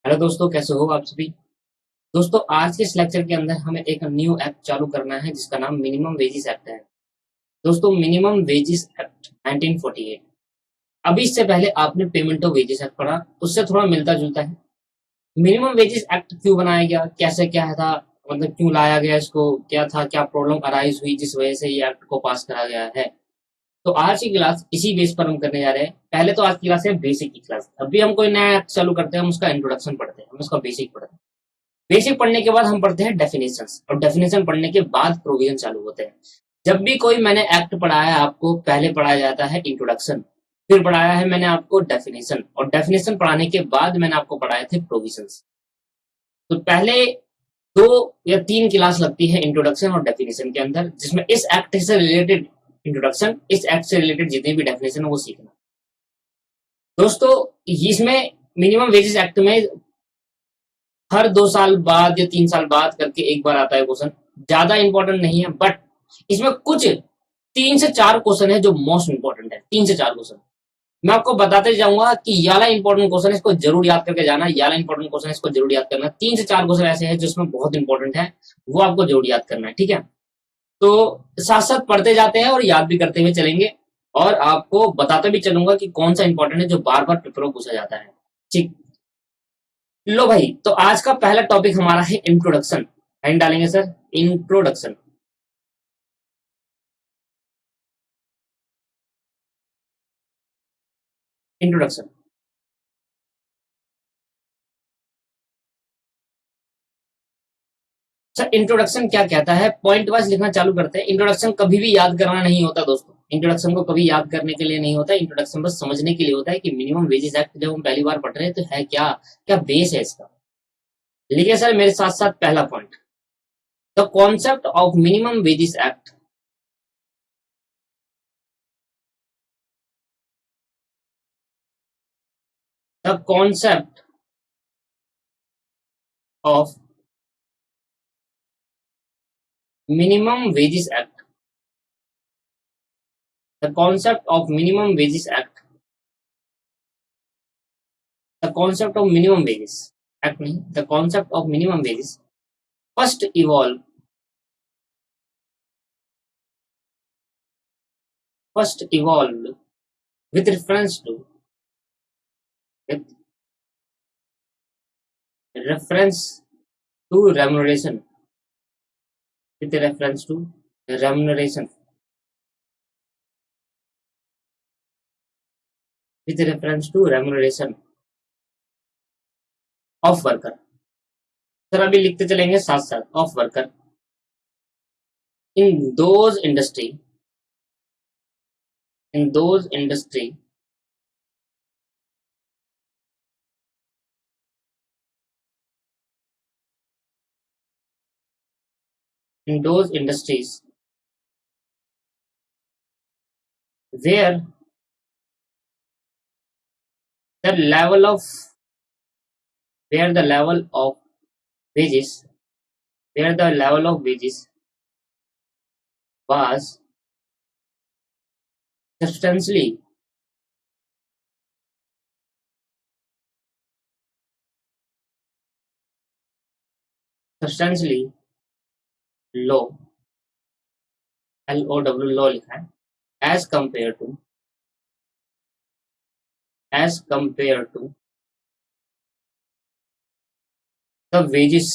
Hello दोस्तों, कैसे हो आप सभी। दोस्तों, आज के इस लेक्चर के अंदर हमें एक न्यू एक्ट चालू करना है जिसका नाम मिनिमम वेजेस एक्ट है। दोस्तों, मिनिमम वेजेस एक्ट 1948। अभी इससे पहले आपने पेमेंट ऑफ वेजेस एक्ट पढ़ा, उससे थोड़ा मिलता जुलता है। मिनिमम वेजेस एक्ट क्यों बनाया गया, कैसे क्या था, मतलब क्यों लाया गया इसको, क्या था, क्या प्रॉब्लम अराइज हुई जिस वजह से ये एक्ट को पास करा गया है। तो आज की क्लास इसी बेस पर हम करने जा रहे हैं। पहले तो आज की क्लास है बेसिक की क्लास। अभी हम कोई नया एक्ट चालू करते हैं, हम उसका इंट्रोडक्शन पढ़ते हैं, हम उसका बेसिक पढ़ते हैं। बेसिक पढ़ने के बाद हम पढ़ते हैं डेफिनेशंस, और डेफिनेशन पढ़ने के बाद प्रोविजन चालू होते हैं। जब भी कोई मैंने एक्ट पढ़ाया है आपको, पहले पढ़ाया जाता है इंट्रोडक्शन, फिर पढ़ाया है मैंने आपको डेफिनेशन, और डेफिनेशन पढ़ाने के बाद मैंने आपको पढ़ाए थे प्रोविजंस। तो पहले 2 या 3 क्लास लगती है इंट्रोडक्शन और डेफिनेशन के अंदर, जिसमें इस एक्ट से रिलेटेड इंट्रोडक्शन, इस एक्ट से रिलेटेड जितनी भी डेफिनेशन है वो सीखना। दोस्तों, इसमें मिनिमम वेजेस एक्ट में हर 2 साल बाद या 3 साल बाद करके एक बार आता है क्वेश्चन। ज्यादा इंपॉर्टेंट नहीं है, बट इसमें कुछ 3 से 4 क्वेश्चन है जो मोस्ट इंपॉर्टेंट है। 3 से 4 क्वेश्चन मैं आपको बताते जाऊंगा कि ये वाला इंपॉर्टेंट क्वेश्चन इसको जरूर याद करके जाना, ये वाला इंपॉर्टेंट क्वेश्चन इसको जरूर याद करना। 3 से 4 क्वेश्चन ऐसे हैं जिसमें बहुत इंपॉर्टेंट है, वो आपको जरूर याद करना है, ठीक है। तो साथ साथ पढ़ते जाते हैं और याद भी करते हुए चलेंगे, और आपको बताते भी चलूंगा कि कौन सा इंपॉर्टेंट है जो बार बार पेपर में पूछा जाता है। ठीक, लो भाई, तो आज का पहला टॉपिक हमारा है इंट्रोडक्शन। लाइन डालेंगे sir, introduction. Introduction sir, introduction क्या कहता है, पॉइंट वाइज लिखना चालू करते हैं। इंट्रोडक्शन कभी भी याद करना नहीं होता दोस्तों, इंट्रोडक्शन को कभी याद करने के लिए नहीं होता। इंट्रोडक्शन बस समझने के लिए होता है कि मिनिमम वेजेस एक्ट जब हम पहली बार पढ़ रहे हैं तो है क्या, क्या बेस है इसका। लिखिए सर मेरे साथ साथ पहला point, the concept of minimum wages act. The concept of minimum wages act. The concept of minimum wages act. The concept of minimum wages act नहीं, the concept of minimum wages first evolve, first evolved with reference to, with reference to remuneration, with reference to remuneration, with reference to remuneration of worker। Sir अभी लिखते चलेंगे साथ साथ, of worker in those industry, in those industry in those industries where the level of, where the level of wages, where the level of wages was substantially, substantially low, LOW low लिखा है, as compared to, as compared to the wages,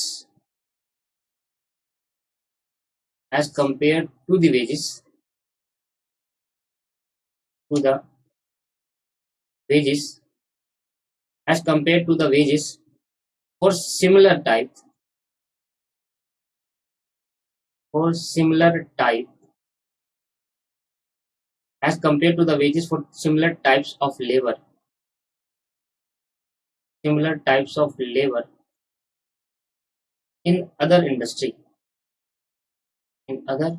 as compared to the wages, to the wages, as compared to the wages for similar type, for similar type, as compared to the wages for similar types of labor, similar types of labor in other industry, in other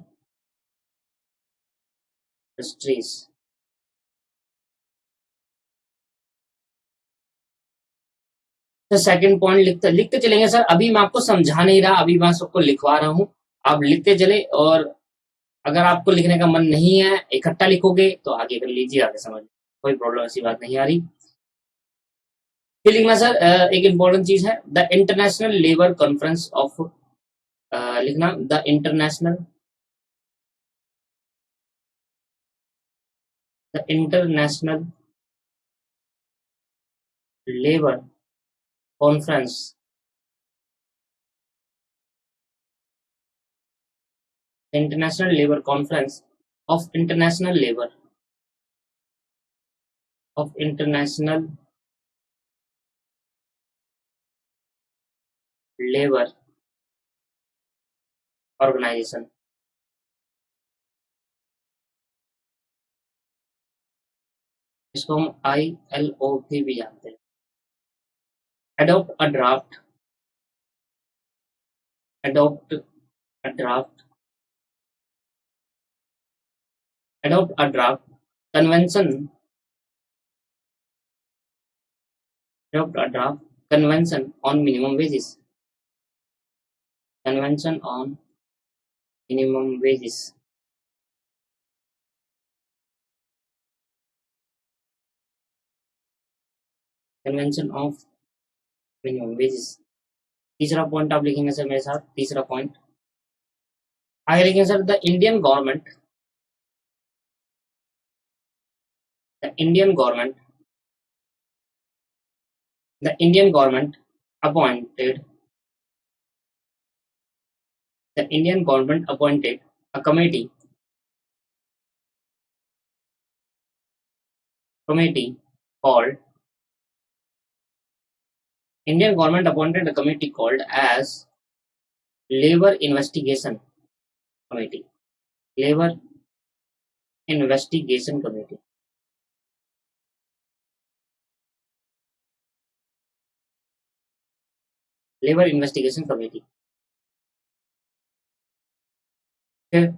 industries। तो second point लिखते लिखते चलेंगे sir, अभी मैं आपको समझा नहीं रहा, अभी मैं सबको लिखवा रहा हूँ, आप लिखते चले। और अगर आपको लिखने का मन नहीं है, इकट्ठा लिखोगे तो आगे कर लीजिए, आगे समझ, कोई प्रॉब्लम ऐसी बात नहीं आ रही। फिर लिखना सर एक इम्पोर्टेंट चीज है, the international labour conference of, लिखना the international labour conference, international labour conference of international labour organisation, इसको हम ILO भी जानते हैं। adopt a draft adopt a draft adopt a draft convention adopt a draft convention on minimum wages, convention on minimum wages, convention of minimum wages। तीसरा point आप लिखेंगे sir मेरे साथ, तीसरा पॉइंट आगे लिखेंगे sir, the Indian government the Indian government appointed a committee called Indian government appointed a committee called as Labor Investigation Committee. Labor Investigation Committee. Labor Investigation Committee. Okay.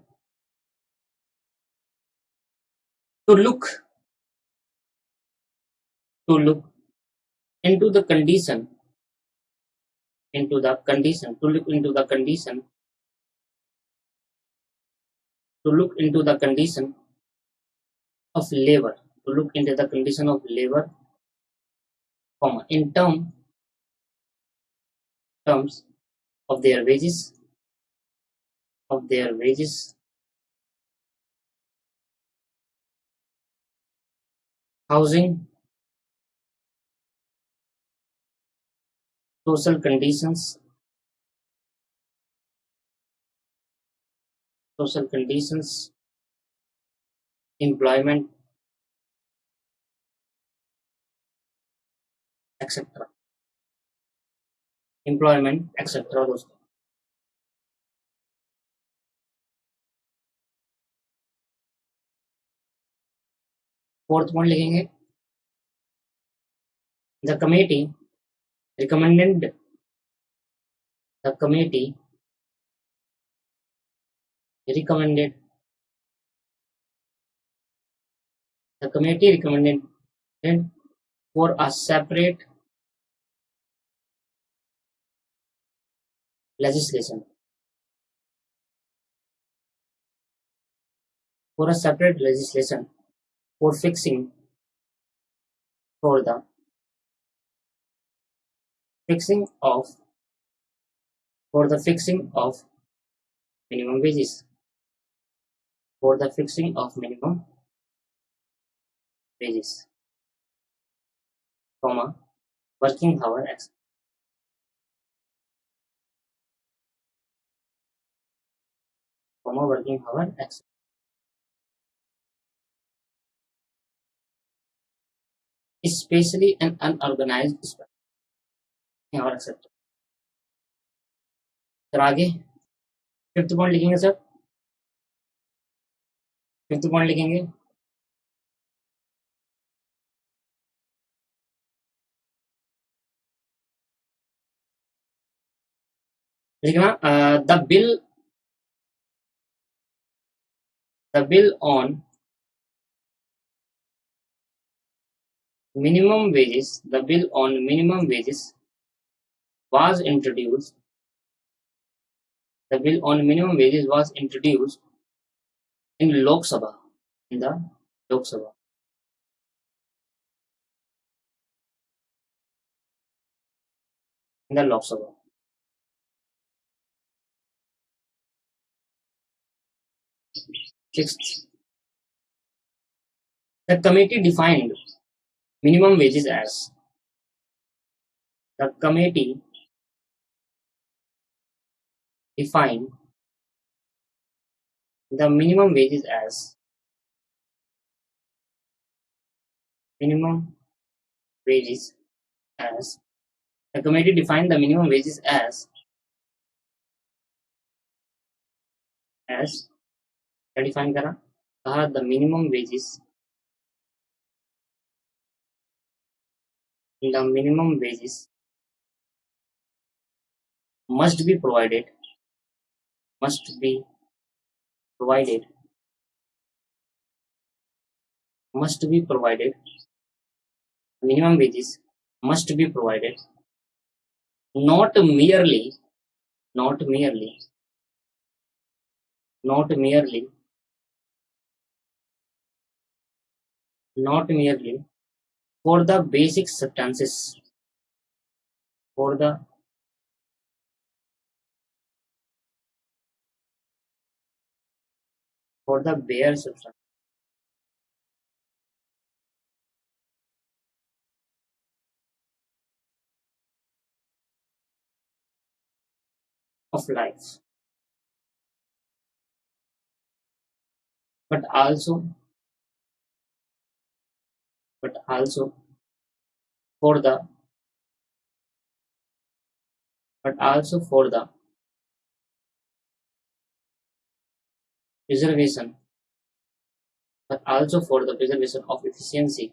To look into the condition to look into the condition to look into the condition of labor to look into the condition of labor, comma, in terms of their wages, housing, social conditions, employment, etc. दोस्तों। Fourth point लिखेंगे, the committee recommended for a separate legislation for fixing for the fixing of minimum wages, comma, working hour especially an unorganized और accept. Sir आगे fifth point लिखेंगे sir, लिखना the bill on minimum wages was introduced in the Lok Sabha in the Lok Sabha. Sixth, the committee defined minimum wages as the committee defined the minimum wages as minimum wages as the committee defined the minimum wages as क्या define करा, कहा the minimum wages must be provided minimum wages must be provided not merely for the basic substances for the bare substance of life, but also for the preservation of efficiency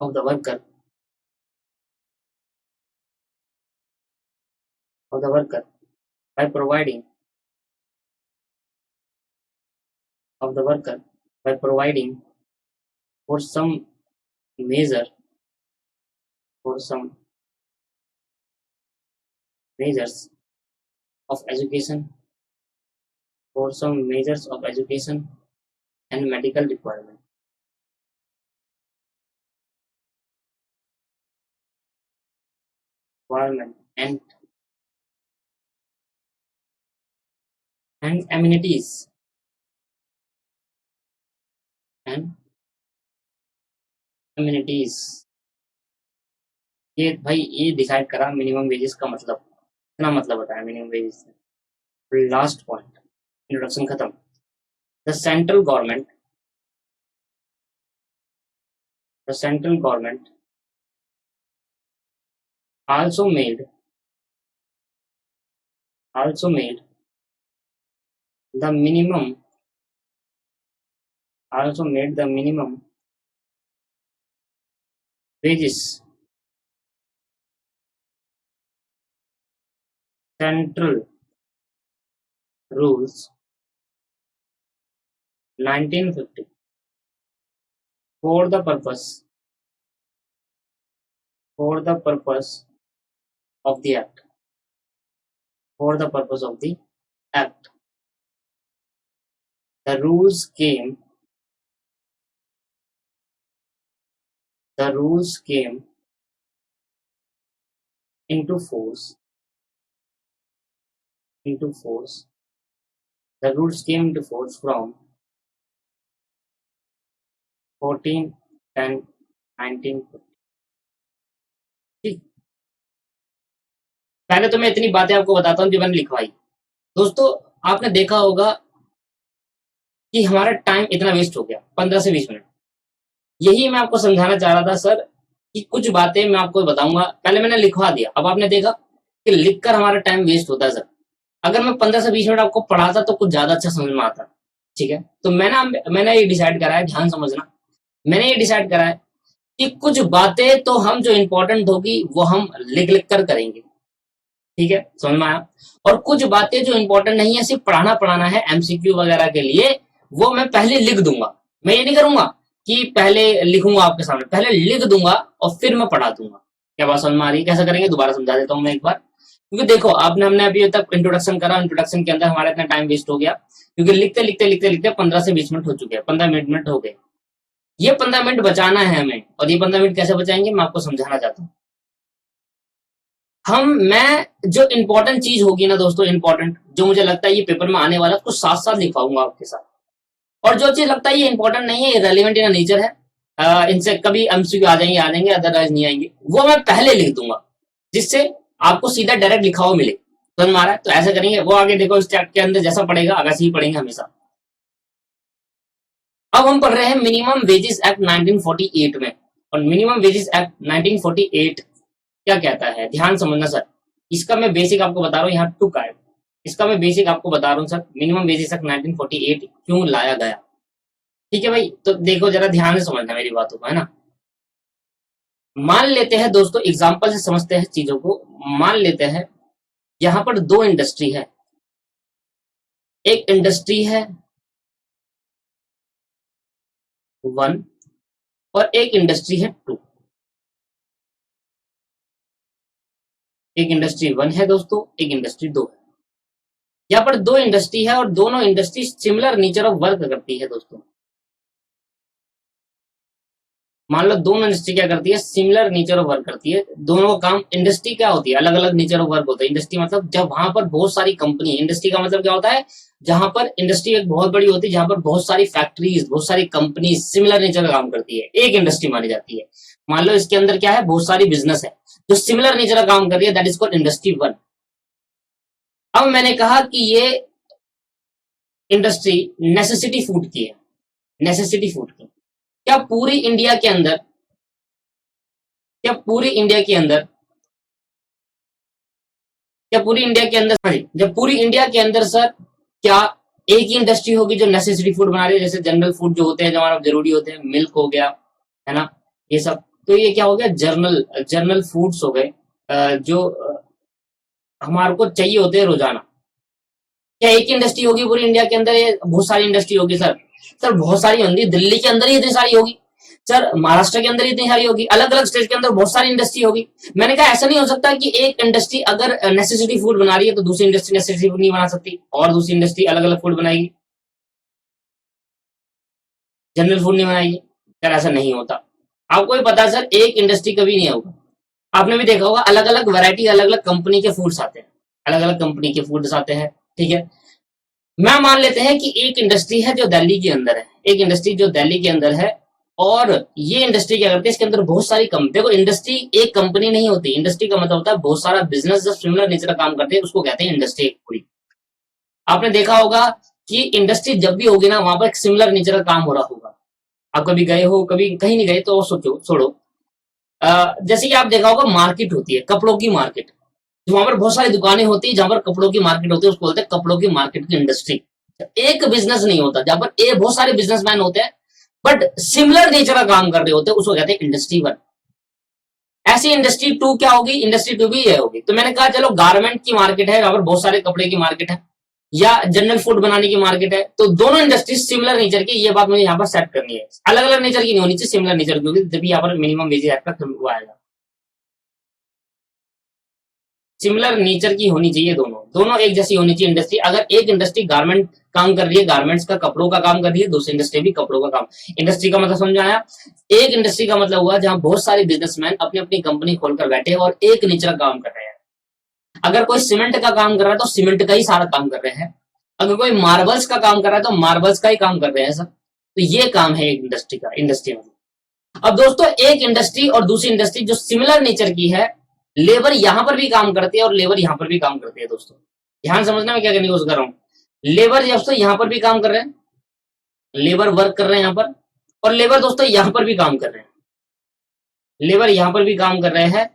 of the worker by providing for some measures of education and medical requirement. And amenities ये भाई ये decide करा minimum wages का मतलब, इतना मतलब बताया minimum wages. Last point, introduction खत्म। The central government also made the minimum wages central rules 1950 for the purpose of the act. The rules came into force from 14/10/1950। ठीक, पहले तो मैं इतनी बातें आपको बताता हूँ जो मैंने लिखवाई। दोस्तों आपने देखा होगा कि हमारा टाइम इतना वेस्ट हो गया 15 से 20 मिनट। यही मैं आपको समझाना चाह रहा था सर कि कुछ बातें मैं आपको बताऊंगा, पहले मैंने लिखवा दिया, अब आपने देखा कि लिखकर हमारा टाइम वेस्ट होता है सर। अगर मैं 15 से 20 मिनट आपको पढ़ाता तो कुछ ज्यादा अच्छा समझ में आता। ठीक है, तो मैंने ये डिसाइड करा है, ध्यान समझना, मैंने ये डिसाइड करा है कि कुछ बातें तो हम जो इंपॉर्टेंट होगी वो हम लिख कर करेंगे। ठीक है, समझ में आया। और कुछ बातें जो इंपॉर्टेंट नहीं है, सिर्फ पढ़ाना है एमसीक्यू वगैरह के लिए, वो मैं पहले लिख दूंगा। मैं ये नहीं करूंगा कि पहले लिखूंगा आपके सामने, पहले लिख दूंगा और फिर मैं पढ़ा दूंगा। क्या बात समझ में आ रही है? कैसा करेंगे दोबारा समझा देता हूँ मैं एक बार, क्योंकि देखो हमने अभी तक इंट्रोडक्शन करा, इंट्रोडक्शन के अंदर हमारा इतना टाइम वेस्ट हो गया क्योंकि लिखते 15 से 20 मिनट हो चुके हैं, 15 मिनट हो गए। ये 15 मिनट बचाना है हमें, और ये 15 मिनट कैसे बचाएंगे मैं आपको समझाना चाहता हूँ। मैं जो इंपॉर्टेंट चीज होगी ना दोस्तों, इंपॉर्टेंट जो मुझे लगता है ये पेपर में आने वाला, उसको साथ साथ लिखवाऊंगा आपके साथ। और जो चीज लगता है ये इंपॉर्टेंट नहीं है, ये रेलिवेंट इन नेचर है, इनसे कभी एमसीक्यू आ जाएंगे, अदरवाइज नहीं आएंगे, वो मैं पहले लिख दूंगा, जिससे आपको सीधा डायरेक्ट लिखा हुआ मिले। समझ में आ रहा है? तो ऐसा करेंगे, वो आगे देखो इस चैप्टर के अंदर जैसा पड़ेगा वैसे ही पढ़ेंगे हमेशा। अब हम पढ़ रहे हैं मिनिमम वेजेस एक्ट 1948 में, और मिनिमम वेजेस एक्ट 1948 क्या कहता है, ध्यान समझना सर। इसका मैं बेसिक आपको बता रहा हूँ, यहाँ टुक है, इसका मैं बेसिक आपको बता रहा हूँ सर, मिनिमम वेजेस एक्ट 1948 क्यों लाया गया। ठीक है भाई, तो देखो जरा ध्यान से समझना मेरी बातों को, है ना। मान लेते हैं दोस्तों, एग्जाम्पल से समझते हैं चीजों को। मान लेते हैं यहाँ पर दो इंडस्ट्री है, एक इंडस्ट्री है 1 और एक इंडस्ट्री है 2। एक इंडस्ट्री 1 है दोस्तों, एक इंडस्ट्री 2 है। यहाँ पर दो इंडस्ट्री है और दोनों industry similar nature of work करती है दोस्तों। मान लो दोनों इंडस्ट्री क्या करती है, सिमिलर नेचर ऑफ वर्क करती है, दोनों का काम। इंडस्ट्री क्या होती है, अलग अलग नेचर ऑफ वर्क होता है। इंडस्ट्री मतलब जब वहां पर बहुत सारी कंपनी, इंडस्ट्री का मतलब क्या होता है, जहां पर इंडस्ट्री एक बहुत बड़ी होती है, जहां पर बहुत सारी फैक्ट्रीज, बहुत सारी कंपनी सिमिलर नेचर का काम करती है, एक इंडस्ट्री मानी जाती है। मान लो इसके अंदर क्या है, बहुत सारी बिजनेस है जो सिमिलर नेचर का काम कर रही है, दैट इज कॉल्ड इंडस्ट्री 1। अब मैंने कहा कि ये इंडस्ट्री नेसेसिटी फूड की है, नेसेसिटी फूड की। क्या पूरी इंडिया के अंदर, क्या पूरी इंडिया के अंदर, क्या पूरी इंडिया के अंदर, हाँ जी, जब पूरी इंडिया के अंदर सर क्या एक ही इंडस्ट्री होगी जो नेसेसिटी फूड बना रही है, जैसे जनरल फूड जो होते हैं, जो हमारा जरूरी होते हैं, मिल्क हो गया, है ना, ये सब। तो ये क्या हो गया, जर्नल जर्नल फूड्स हो गए, जो हमारे को चाहिए होते हैं रोजाना। क्या एक ही इंडस्ट्री होगी पूरी इंडिया के अंदर, ये बहुत सारी इंडस्ट्री होगी सर? सर बहुत सारी होंगी, दिल्ली के अंदर ही इतनी सारी होगी सर, महाराष्ट्र के अंदर इतनी सारी होगी, अलग अलग स्टेट के अंदर बहुत सारी इंडस्ट्री होगी। मैंने कहा ऐसा नहीं हो सकता कि एक इंडस्ट्री अगर नेसेसिटी फूड बना रही है तो दूसरी इंडस्ट्री नेसेसिटी फूड नहीं बना सकती, और दूसरी इंडस्ट्री अलग अलग फूड बनाएगी, जनरल फूड नहीं बनाएगी। सर ऐसा नहीं होता, आपको भी पता है सर, एक इंडस्ट्री कभी नहीं होगा। आपने भी देखा होगा अलग अलग वैरायटी, अलग अलग कंपनी के फूड्स आते हैं, अलग अलग कंपनी के फूड्स आते हैं। ठीक है, मैं मान लेते हैं कि एक इंडस्ट्री है जो दिल्ली के अंदर है, एक इंडस्ट्री जो दिल्ली के अंदर है, और ये इंडस्ट्री क्या करती है, इसके अंदर बहुत सारी कंपनी। देखो इंडस्ट्री एक कंपनी नहीं होती, इंडस्ट्री का मतलब होता है बहुत सारा बिजनेस जो सिमिलर नेचर का काम करते हैं, उसको कहते हैं इंडस्ट्री एक पूरी। आपने देखा होगा कि इंडस्ट्री जब भी होगी ना, वहां पर एक सिमिलर नेचर का काम हो रहा होगा। आप कभी गए हो, कभी कहीं नहीं गए तो सोचो, छोड़ो। जैसे कि आप देखा होगा मार्केट होती है, कपड़ों की मार्केट, वहां पर बहुत सारी दुकानें होती है, जहां पर कपड़ों की मार्केट होती है, उसको बोलते हैं कपड़ों की मार्केट की इंडस्ट्री। एक बिजनेस नहीं होता, जहां पर एक बहुत सारे बिजनेसमैन होते हैं बट सिमिलर नेचर का काम कर रहे होते हैं, उसको कहते हैं इंडस्ट्री 1। ऐसी इंडस्ट्री 2 क्या होगी, इंडस्ट्री 2 भी ये होगी। तो मैंने कहा चलो गारमेंट की मार्केट है, यहाँ पर बहुत सारे कपड़े की मार्केट है, या जनरल फूड बनाने की मार्केट है, तो दोनों इंडस्ट्री सिमिलर नेचर की, ये बात मुझे यहाँ पर सेट करनी है। अलग अलग नेचर की नहीं होनी चाहिए, सिमिलर नेचर की होगी, तभी यहाँ पर मिनिमम वेजेस एक्ट का वो आएगा। सिमिलर नेचर की होनी चाहिए, दोनों दोनों एक जैसी होनी चाहिए इंडस्ट्री। अगर एक इंडस्ट्री गारमेंट काम कर रही है, गारमेंट्स का, कपड़ों का काम कर रही है, दूसरी इंडस्ट्री भी कपड़ों का काम। इंडस्ट्री का मतलब समझ आया? एक इंडस्ट्री का मतलब हुआ जहां बहुत सारे बिजनेसमैन अपनी अपनी कंपनी खोलकर बैठे हैं और एक नेचर का काम कर रहे हैं। अगर कोई सीमेंट का काम कर रहा है तो सीमेंट का ही सारा काम कर रहे हैं, अगर कोई मार्बल्स का काम कर रहा है तो मार्बल्स का ही काम कर रहे हैं सब। तो ये काम है एक इंडस्ट्री का, इंडस्ट्री में। अब दोस्तों एक इंडस्ट्री और दूसरी इंडस्ट्री जो सिमिलर नेचर की है, लेबर यहां पर भी काम करती है और लेबर यहां पर भी काम करती है दोस्तों। ध्यान समझना मैं क्या करने की कोशिश कर रहा हूँ। लेबर दोस्तों यहां पर भी काम कर रहे हैं, लेबर वर्क कर रहे हैं यहां पर, और लेबर दोस्तों यहां पर भी काम कर रहे हैं, लेबर यहां पर भी काम कर रहे हैं।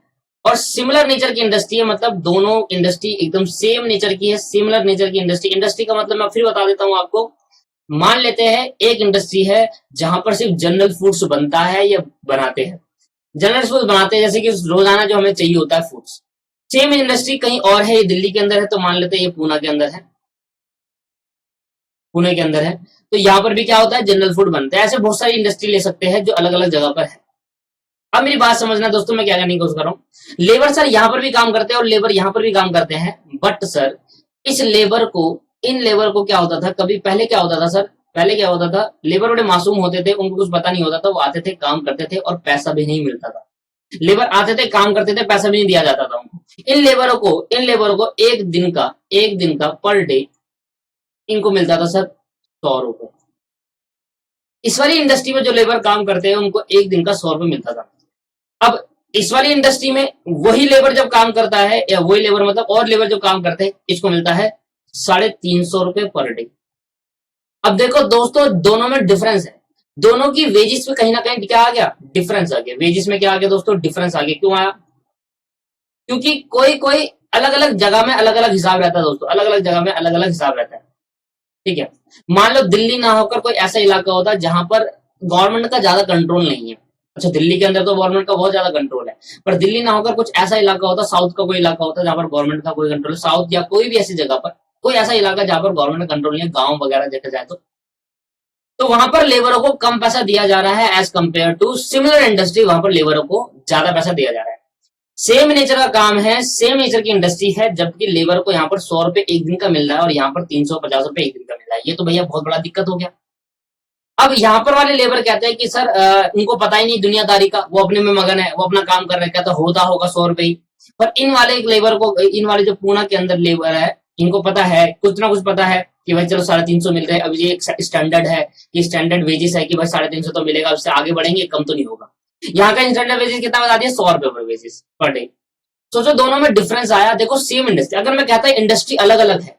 और सिमिलर नेचर की इंडस्ट्री है, मतलब दोनों इंडस्ट्री एकदम सेम नेचर की है, सिमिलर नेचर की इंडस्ट्री। इंडस्ट्री का मतलब मैं फिर बता देता हूं आपको। मान लेते हैं एक इंडस्ट्री है जहां पर सिर्फ जनरल फूड्स बनता है या बनाते हैं, जनरल फूड बनाते हैं, जैसे कि रोजाना जो हमें चाहिए होता है फूड्स। सेम इंडस्ट्री कहीं और है, ये दिल्ली के अंदर है, तो मान लेते हैं ये पूना के अंदर है, पुणे के अंदर है, तो यहाँ पर भी क्या होता है, जनरल फूड बनता है। ऐसे बहुत सारी इंडस्ट्री ले सकते हैं जो अलग अलग जगह पर है। अब मेरी बात समझना दोस्तों, मैं क्या करने की कोशिश कर रहा हूँ। लेबर सर यहाँ पर भी काम करते हैं और लेबर यहाँ पर भी काम करते हैं, बट सर इस लेबर को, इन लेबर को क्या होता था, कभी पहले क्या होता था सर, पहले क्या होता था, लेबर बड़े मासूम होते थे, उनको कुछ पता नहीं होता था, वो आते थे, काम करते थे और पैसा भी नहीं मिलता था। लेबर आते थे, काम करते थे, पैसा भी नहीं दिया जाता था उनको। इन लेबरों को एक दिन का पर डे इनको मिलता था सर 100 रुपए। इस वाली इंडस्ट्री में जो लेबर काम करते हैं उनको एक दिन का 100 रुपए मिलता था। अब इस वाली इंडस्ट्री में वही लेबर जब काम करता है, या वही लेबर मतलब और लेबर जो काम करते हैं, इसको मिलता है 350 रुपए पर डे। अब देखो दोस्तों, दोनों में डिफरेंस है, दोनों की वेजिस में कहीं ना कहीं क्या आ गया, डिफरेंस आ गया। वेजिस में क्या आ गया दोस्तों, डिफरेंस आ गया। क्यों आया? क्योंकि कोई कोई अलग अलग जगह में अलग अलग हिसाब रहता है दोस्तों, अलग अलग जगह में अलग अलग हिसाब रहता है। ठीक है, मान लो दिल्ली ना होकर कोई ऐसा इलाका होता है जहां पर गवर्नमेंट का ज्यादा कंट्रोल नहीं है। अच्छा, दिल्ली के अंदर तो गवर्नमेंट का बहुत ज्यादा कंट्रोल है, पर दिल्ली ना होकर कुछ ऐसा इलाका होता, साउथ का कोई इलाका होता जहां पर गवर्नमेंट का कोई कंट्रोल है, साउथ या कोई भी ऐसी जगह पर कोई ऐसा इलाका जहां पर गवर्नमेंट का कंट्रोल नहीं है, गांव वगैरह देखा जाए तो वहां पर लेबरों को कम पैसा दिया जा रहा है as compare to similar industry, वहां पर लेबरों को ज्यादा पैसा दिया जा रहा है। सेम नेचर का काम है, सेम नेचर की इंडस्ट्री है, जबकि लेबर को यहाँ पर 100 रुपए एक दिन का मिल रहा है और यहाँ पर 350 रुपए एक दिन का मिल रहा है। ये तो भैया बहुत बड़ा दिक्कत हो गया। अब यहाँ पर वाले लेबर कहते हैं कि सर उनको पता ही नहीं दुनियादारी का, वो अपने में मगन है, वो अपना काम कर रहे हैं, कहता होता होगा 100 रुपए ही। पर इन वाले लेबर को, इन वाले जो पूना के अंदर लेबर है, इनको पता है, कुछ ना कुछ पता है कि भाई चलो 350 मिल रहे हैं। अब ये एक स्टैंडर्ड है, ये स्टैंडर्ड वेजेस है कि भाई 350 तो मिलेगा, उससे आगे बढ़ेंगे कम तो नहीं होगा। यहाँ का स्टैंडर्ड वेजेस कितना बता दिया, 100 रुपए पर वेजेस पर डे। सोचो दोनों में डिफरेंस आया। देखो सेम इंडस्ट्री, अगर मैं कहता इंडस्ट्री अलग अलग है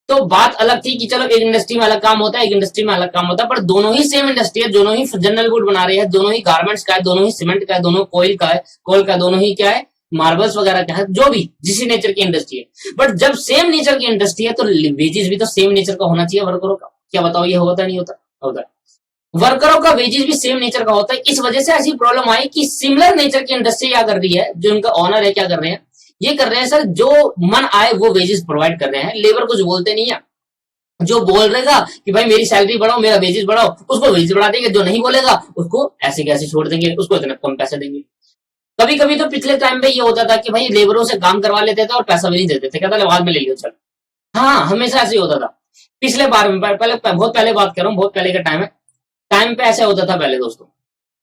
तो बात अलग थी कि चलो एक इंडस्ट्री में अलग काम होता है, एक इंडस्ट्री में अलग काम होता है, पर दोनों ही सेम इंडस्ट्री है, दोनों ही जनरल वुड बना रहे हैं, दोनों ही गारमेंट्स का है, दोनों ही सीमेंट का है, दोनों कोयल का है, कोयल का, दोनों ही क्या है, मार्बल्स वगैरह का है, जो भी जिस नेचर की इंडस्ट्री है। बट जब सेम नेचर की इंडस्ट्री है तो वेजेस भी तो सेम नेचर का होना चाहिए वर्करों का। क्या बताओ, ये होता नहीं होता? होता है। वर्करों का वेजेस भी सेम नेचर का होता है। इस वजह से ऐसी प्रॉब्लम आई कि सिमिलर नेचर की इंडस्ट्री क्या कर रही है, जो उनका ऑनर है, क्या कर रहे हैं, ये कर रहे हैं सर, जो मन आए वो वेजेस प्रोवाइड कर रहे हैं, लेबर कुछ बोलते नहीं है। जो बोल रहेगा कि भाई मेरी सैलरी बढ़ाओ, मेरा वेजेस बढ़ाओ, उसको वेजेस बढ़ा देंगे, जो नहीं बोलेगा उसको ऐसे कैसे छोड़ देंगे, उसको इतने कम पैसे देंगे। कभी कभी तो पिछले टाइम पे ये होता था कि भाई लेबरों से काम करवा लेते थे और पैसा भी नहीं देते थे, कहता बाद में ले लियो चल। हाँ, हमेशा ऐसे ही होता था। पिछले बार में, पहले बहुत पहले बात कर रहा हूँ, बहुत पहले का टाइम पे ऐसे होता था पहले दोस्तों।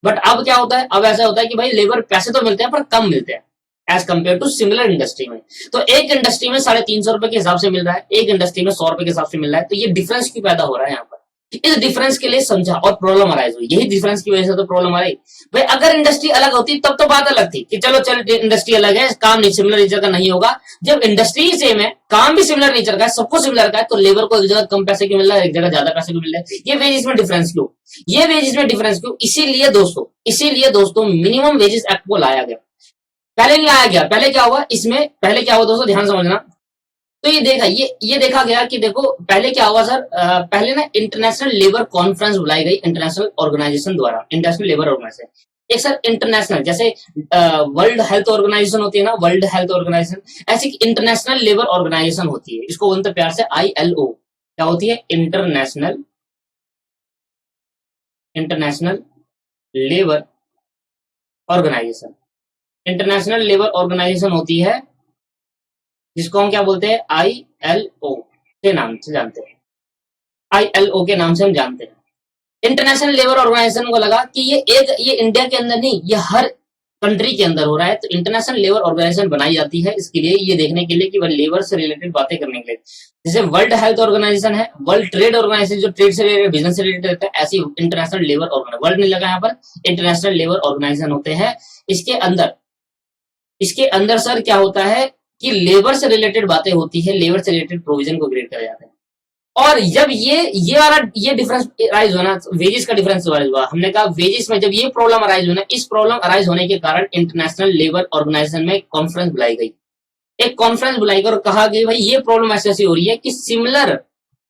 बट अब क्या होता है, अब ऐसा होता है कि भाई लेबर पैसे तो मिलते हैं पर कम मिलते हैं as compare to similar industry में। तो एक इंडस्ट्री में 350 रुपए के हिसाब से मिल रहा है, एक इंडस्ट्री में 100 रुपए के हिसाब से मिल रहा है। तो ये डिफरेंस क्यों पैदा हो रहा है यहाँ पर, इस डिफरेंस के लिए समझा और प्रॉब्लम अराइज हुई। यही डिफरेंस की वजह से तो प्रॉब्लम आई। भाई अगर इंडस्ट्री अलग होती तब तो बात अलग थी कि चलो चल इंडस्ट्री अलग है, काम नहीं सिमिलर नेचर का नहीं होगा। जब इंडस्ट्री सेम है, काम भी सिमिलर नेचर का है, सबको सिमिलर का है, तो लेबर को एक जगह कम पैसे क्यों मिल रहा है, एक जगह ज्यादा पैसे क्यों मिल रहा है? ये वेजेस में डिफरेंस क्यों, ये वेजेस में डिफरेंस क्यों? इसीलिए दोस्तों मिनिमम वेजेस एक्ट को लाया गया। पहले नहीं लाया गया, पहले क्या हुआ इसमें, पहले क्या हुआ दोस्तों, ध्यान समझना। तो ये देखा गया कि देखो पहले क्या हुआ सर, पहले ना इंटरनेशनल लेबर कॉन्फ्रेंस बुलाई गई इंटरनेशनल ऑर्गेनाइजेशन द्वारा, इंटरनेशनल लेबर ऑर्गेनाइजेशन। एक सर इंटरनेशनल, जैसे वर्ल्ड हेल्थ ऑर्गेनाइजेशन होती है ना, वर्ल्ड हेल्थ ऑर्गेनाइजेशन, ऐसी इंटरनेशनल लेबर ऑर्गेनाइजेशन होती है। इसको बोलते प्यार से ILO। क्या होती है? International labour organisation. International labour organisation होती है जिसको हम क्या बोलते हैं, ILO के नाम से जानते हैं, ILO के नाम से हम जानते हैं। इंटरनेशनल लेबर ऑर्गेनाइजेशन को लगा कि ये इंडिया के अंदर नहीं, ये हर कंट्री के अंदर हो रहा है, तो इंटरनेशनल लेबर ऑर्गेनाइजेशन बनाई जाती है इसके लिए, ये देखने के लिए कि वह लेबर से रिलेटेड बातें करने के लिए। जैसे वर्ल्ड हेल्थ ऑर्गेनाइजेशन है, वर्ल्ड ट्रेड ऑर्गेनाइजेशन जो ट्रेड से रिलेटेड, बिजनेस से रिलेटेड रहता है, ऐसी इंटरनेशनल लेबर ऑर्गेनाइजेशन, वर्ल्ड नहीं लगा यहाँ पर, इंटरनेशनल लेबर ऑर्गेनाइजेशन होते हैं। इसके अंदर सर क्या होता है कि लेबर से रिलेटेड बातें होती है, लेबर से रिलेटेड प्रोविजन को क्रिएट करा जाता है। और जब ये डिफरेंस अराइज होना, वेजेस का डिफरेंस अराइज हुआ, हमने कहा वेजेस में जब ये प्रॉब्लम अराइज होना, इस प्रॉब्लम अराइज होने के कारण इंटरनेशनल लेबर ऑर्गेनाइजेशन में कॉन्फ्रेंस बुलाई गई। एक कॉन्फ्रेंस बुलाई गई और कहा गया भाई ये प्रॉब्लम ऐसी हो रही है कि सिमिलर,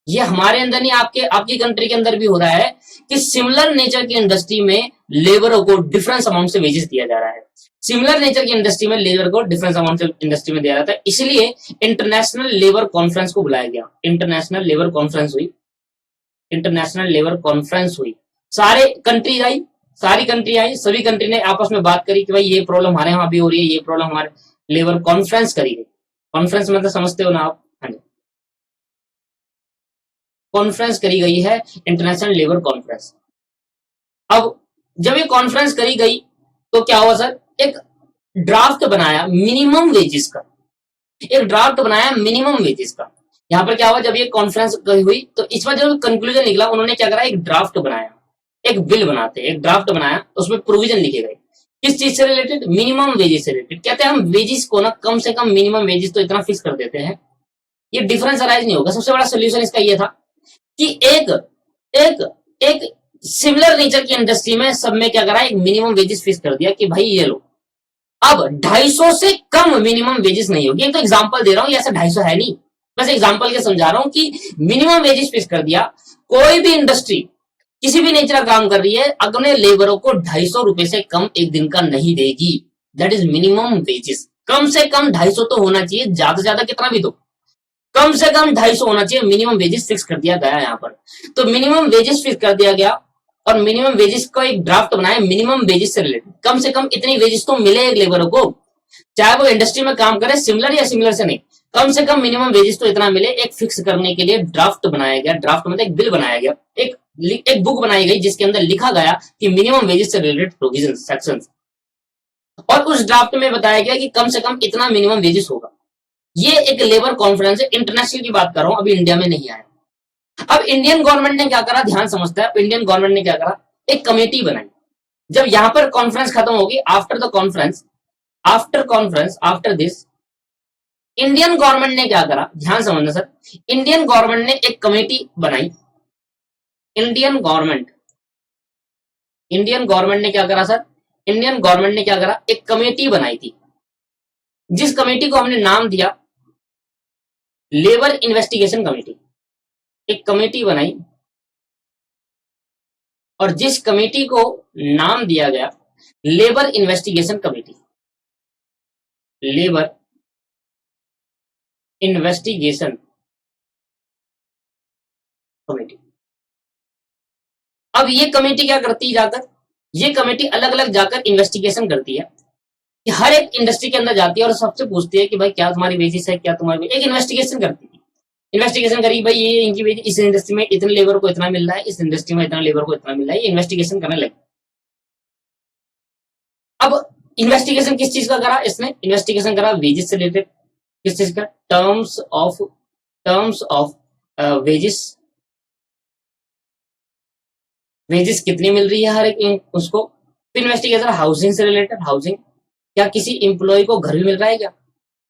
ये हमारे अंदर नहीं, आपकी कंट्री के अंदर भी हो रहा है कि सिमिलर नेचर की इंडस्ट्री में लेबरों को डिफरेंस अमाउंट से वेजेस दिया जा रहा है। सिमिलर नेचर की इंडस्ट्री में लेबर को डिफरेंस अमाउंट से इंडस्ट्री में दिया जाता है, इसलिए इंटरनेशनल लेबर कॉन्फ्रेंस को बुलाया गया। इंटरनेशनल लेबर कॉन्फ्रेंस हुई, सारी कंट्री आई, सभी कंट्री ने आपस में बात करी कि भाई ये प्रॉब्लम हमारे यहाँ भी हो रही है, ये प्रॉब्लम हमारे, लेबर कॉन्फ्रेंस करी गई। कॉन्फ्रेंस मतलब समझते हो ना आप? हाँ जी। कॉन्फ्रेंस करी गई है, इंटरनेशनल लेबर कॉन्फ्रेंस। अब जब ये कॉन्फ्रेंस करी गई तो क्या हुआ सर, एक ड्राफ्ट बनाया मिनिमम वेजेस का, एक ड्राफ्ट बनाया मिनिमम वेजेस का। यहाँ पर क्या हुआ, जब ये कॉन्फ्रेंस हुई तो इस बार जो कंक्लूजन निकला, उन्होंने क्या करा, एक ड्राफ्ट बनाया, एक बिल बनाते, एक ड्राफ्ट बनाया, उसमें प्रोविजन लिखे गए किस चीज से रिलेटेड, मिनिमम वेजेस से रिलेटेड। कहते हैं हम वेजेस को ना कम से कम मिनिमम वेजेस तो इतना फिक्स कर देते हैं, ये डिफरेंस अराइज नहीं होगा। सबसे बड़ा सोल्यूशन इसका ये था कि एक एक एक सिमिलर नेचर की इंडस्ट्री में सब में क्या करा, एक मिनिमम वेजेस फिक्स कर दिया कि भाई ये लो, अब 250 से कम मिनिमम वेजेस नहीं होगी। एक तो एग्जांपल दे रहा हूं, ऐसा 250 है नहीं, बस एग्जांपल के समझा रहा हूं कि मिनिमम वेजेस फिक्स कर दिया। कोई भी इंडस्ट्री किसी भी नेचर का काम कर रही है, अपने लेबरों को 250 रुपए से कम एक दिन का नहीं देगी। That is minimum wages. कम से कम 250 तो होना चाहिए, ज्यादा से ज्यादा कितना भी दो, कम से कम 250 होना चाहिए। मिनिमम वेजेस फिक्स कर दिया गया यहाँ पर, तो मिनिमम वेजेस फिक्स कर दिया गया और मिनिमम वेजेस का एक ड्राफ्ट बनाया मिनिमम वेजेस से रिलेटेड। कम से कम इतनी वेजेस तो मिले एक लेबरों को, चाहे वो इंडस्ट्री में काम करे, सिमिलर या सिमिलर से नहीं, कम से कम मिनिमम वेजेस तो इतना मिले। एक फिक्स करने के लिए ड्राफ्ट बनाया गया, ड्राफ्ट मतलब एक बिल बनाया गया, एक बुक बनाई गई जिसके अंदर लिखा गया कि मिनिमम वेजेस से रिलेटेड प्रोविजन सेक्शन, और उस ड्राफ्ट में बताया गया कि कम से कम इतना मिनिमम वेजेस होगा। ये एक लेबर कॉन्फ्रेंस है, इंटरनेशनल की बात कर रहा हूं, अभी इंडिया में नहीं आया। अब इंडियन गवर्नमेंट ने क्या करा, ध्यान समझता है, इंडियन गवर्नमेंट ने क्या करा, एक कमेटी बनाई। जब यहां पर कॉन्फ्रेंस खत्म होगी, after the conference, after this, Indian government ने क्या करा, ध्यान समझना सर, इंडियन गवर्नमेंट ने एक कमेटी बनाई। इंडियन गवर्नमेंट ने क्या करा सर, इंडियन गवर्नमेंट ने क्या करा, एक कमेटी बनाई थी, जिस कमेटी को हमने नाम दिया लेबर इन्वेस्टिगेशन कमेटी। एक कमेटी बनाई और जिस कमेटी को नाम दिया गया labour investigation committee, labour investigation committee. अब ये कमेटी क्या करती है, जाकर ये कमेटी अलग अलग जाकर इन्वेस्टिगेशन करती है कि हर एक इंडस्ट्री के अंदर जाती है और सबसे पूछती है कि भाई क्या तुम्हारी वेजेस है, क्या तुम्हारी, एक इन्वेस्टिगेशन करती है। इन्वेस्टिगेशन करी, भाई ये इनकी वेज, इस इंडस्ट्री में इतने लेबर को इतना मिल रहा है, इस इंडस्ट्री में इतना लेबर को इतना मिल रहा है, ये इन्वेस्टिगेशन करने लगी। अब इन्वेस्टिगेशन किस चीज का करा इसने, इन्वेस्टिगेशन करा वेजेस से रिलेटेड, किस चीज का, टर्म्स ऑफ वेजेस, वेजेस कितनी मिल रही है हर एक उसको। इन्वेस्टिगेशन हाउसिंग से रिलेटेड, हाउसिंग, क्या किसी एम्प्लॉय को घर भी मिल रहा है, क्या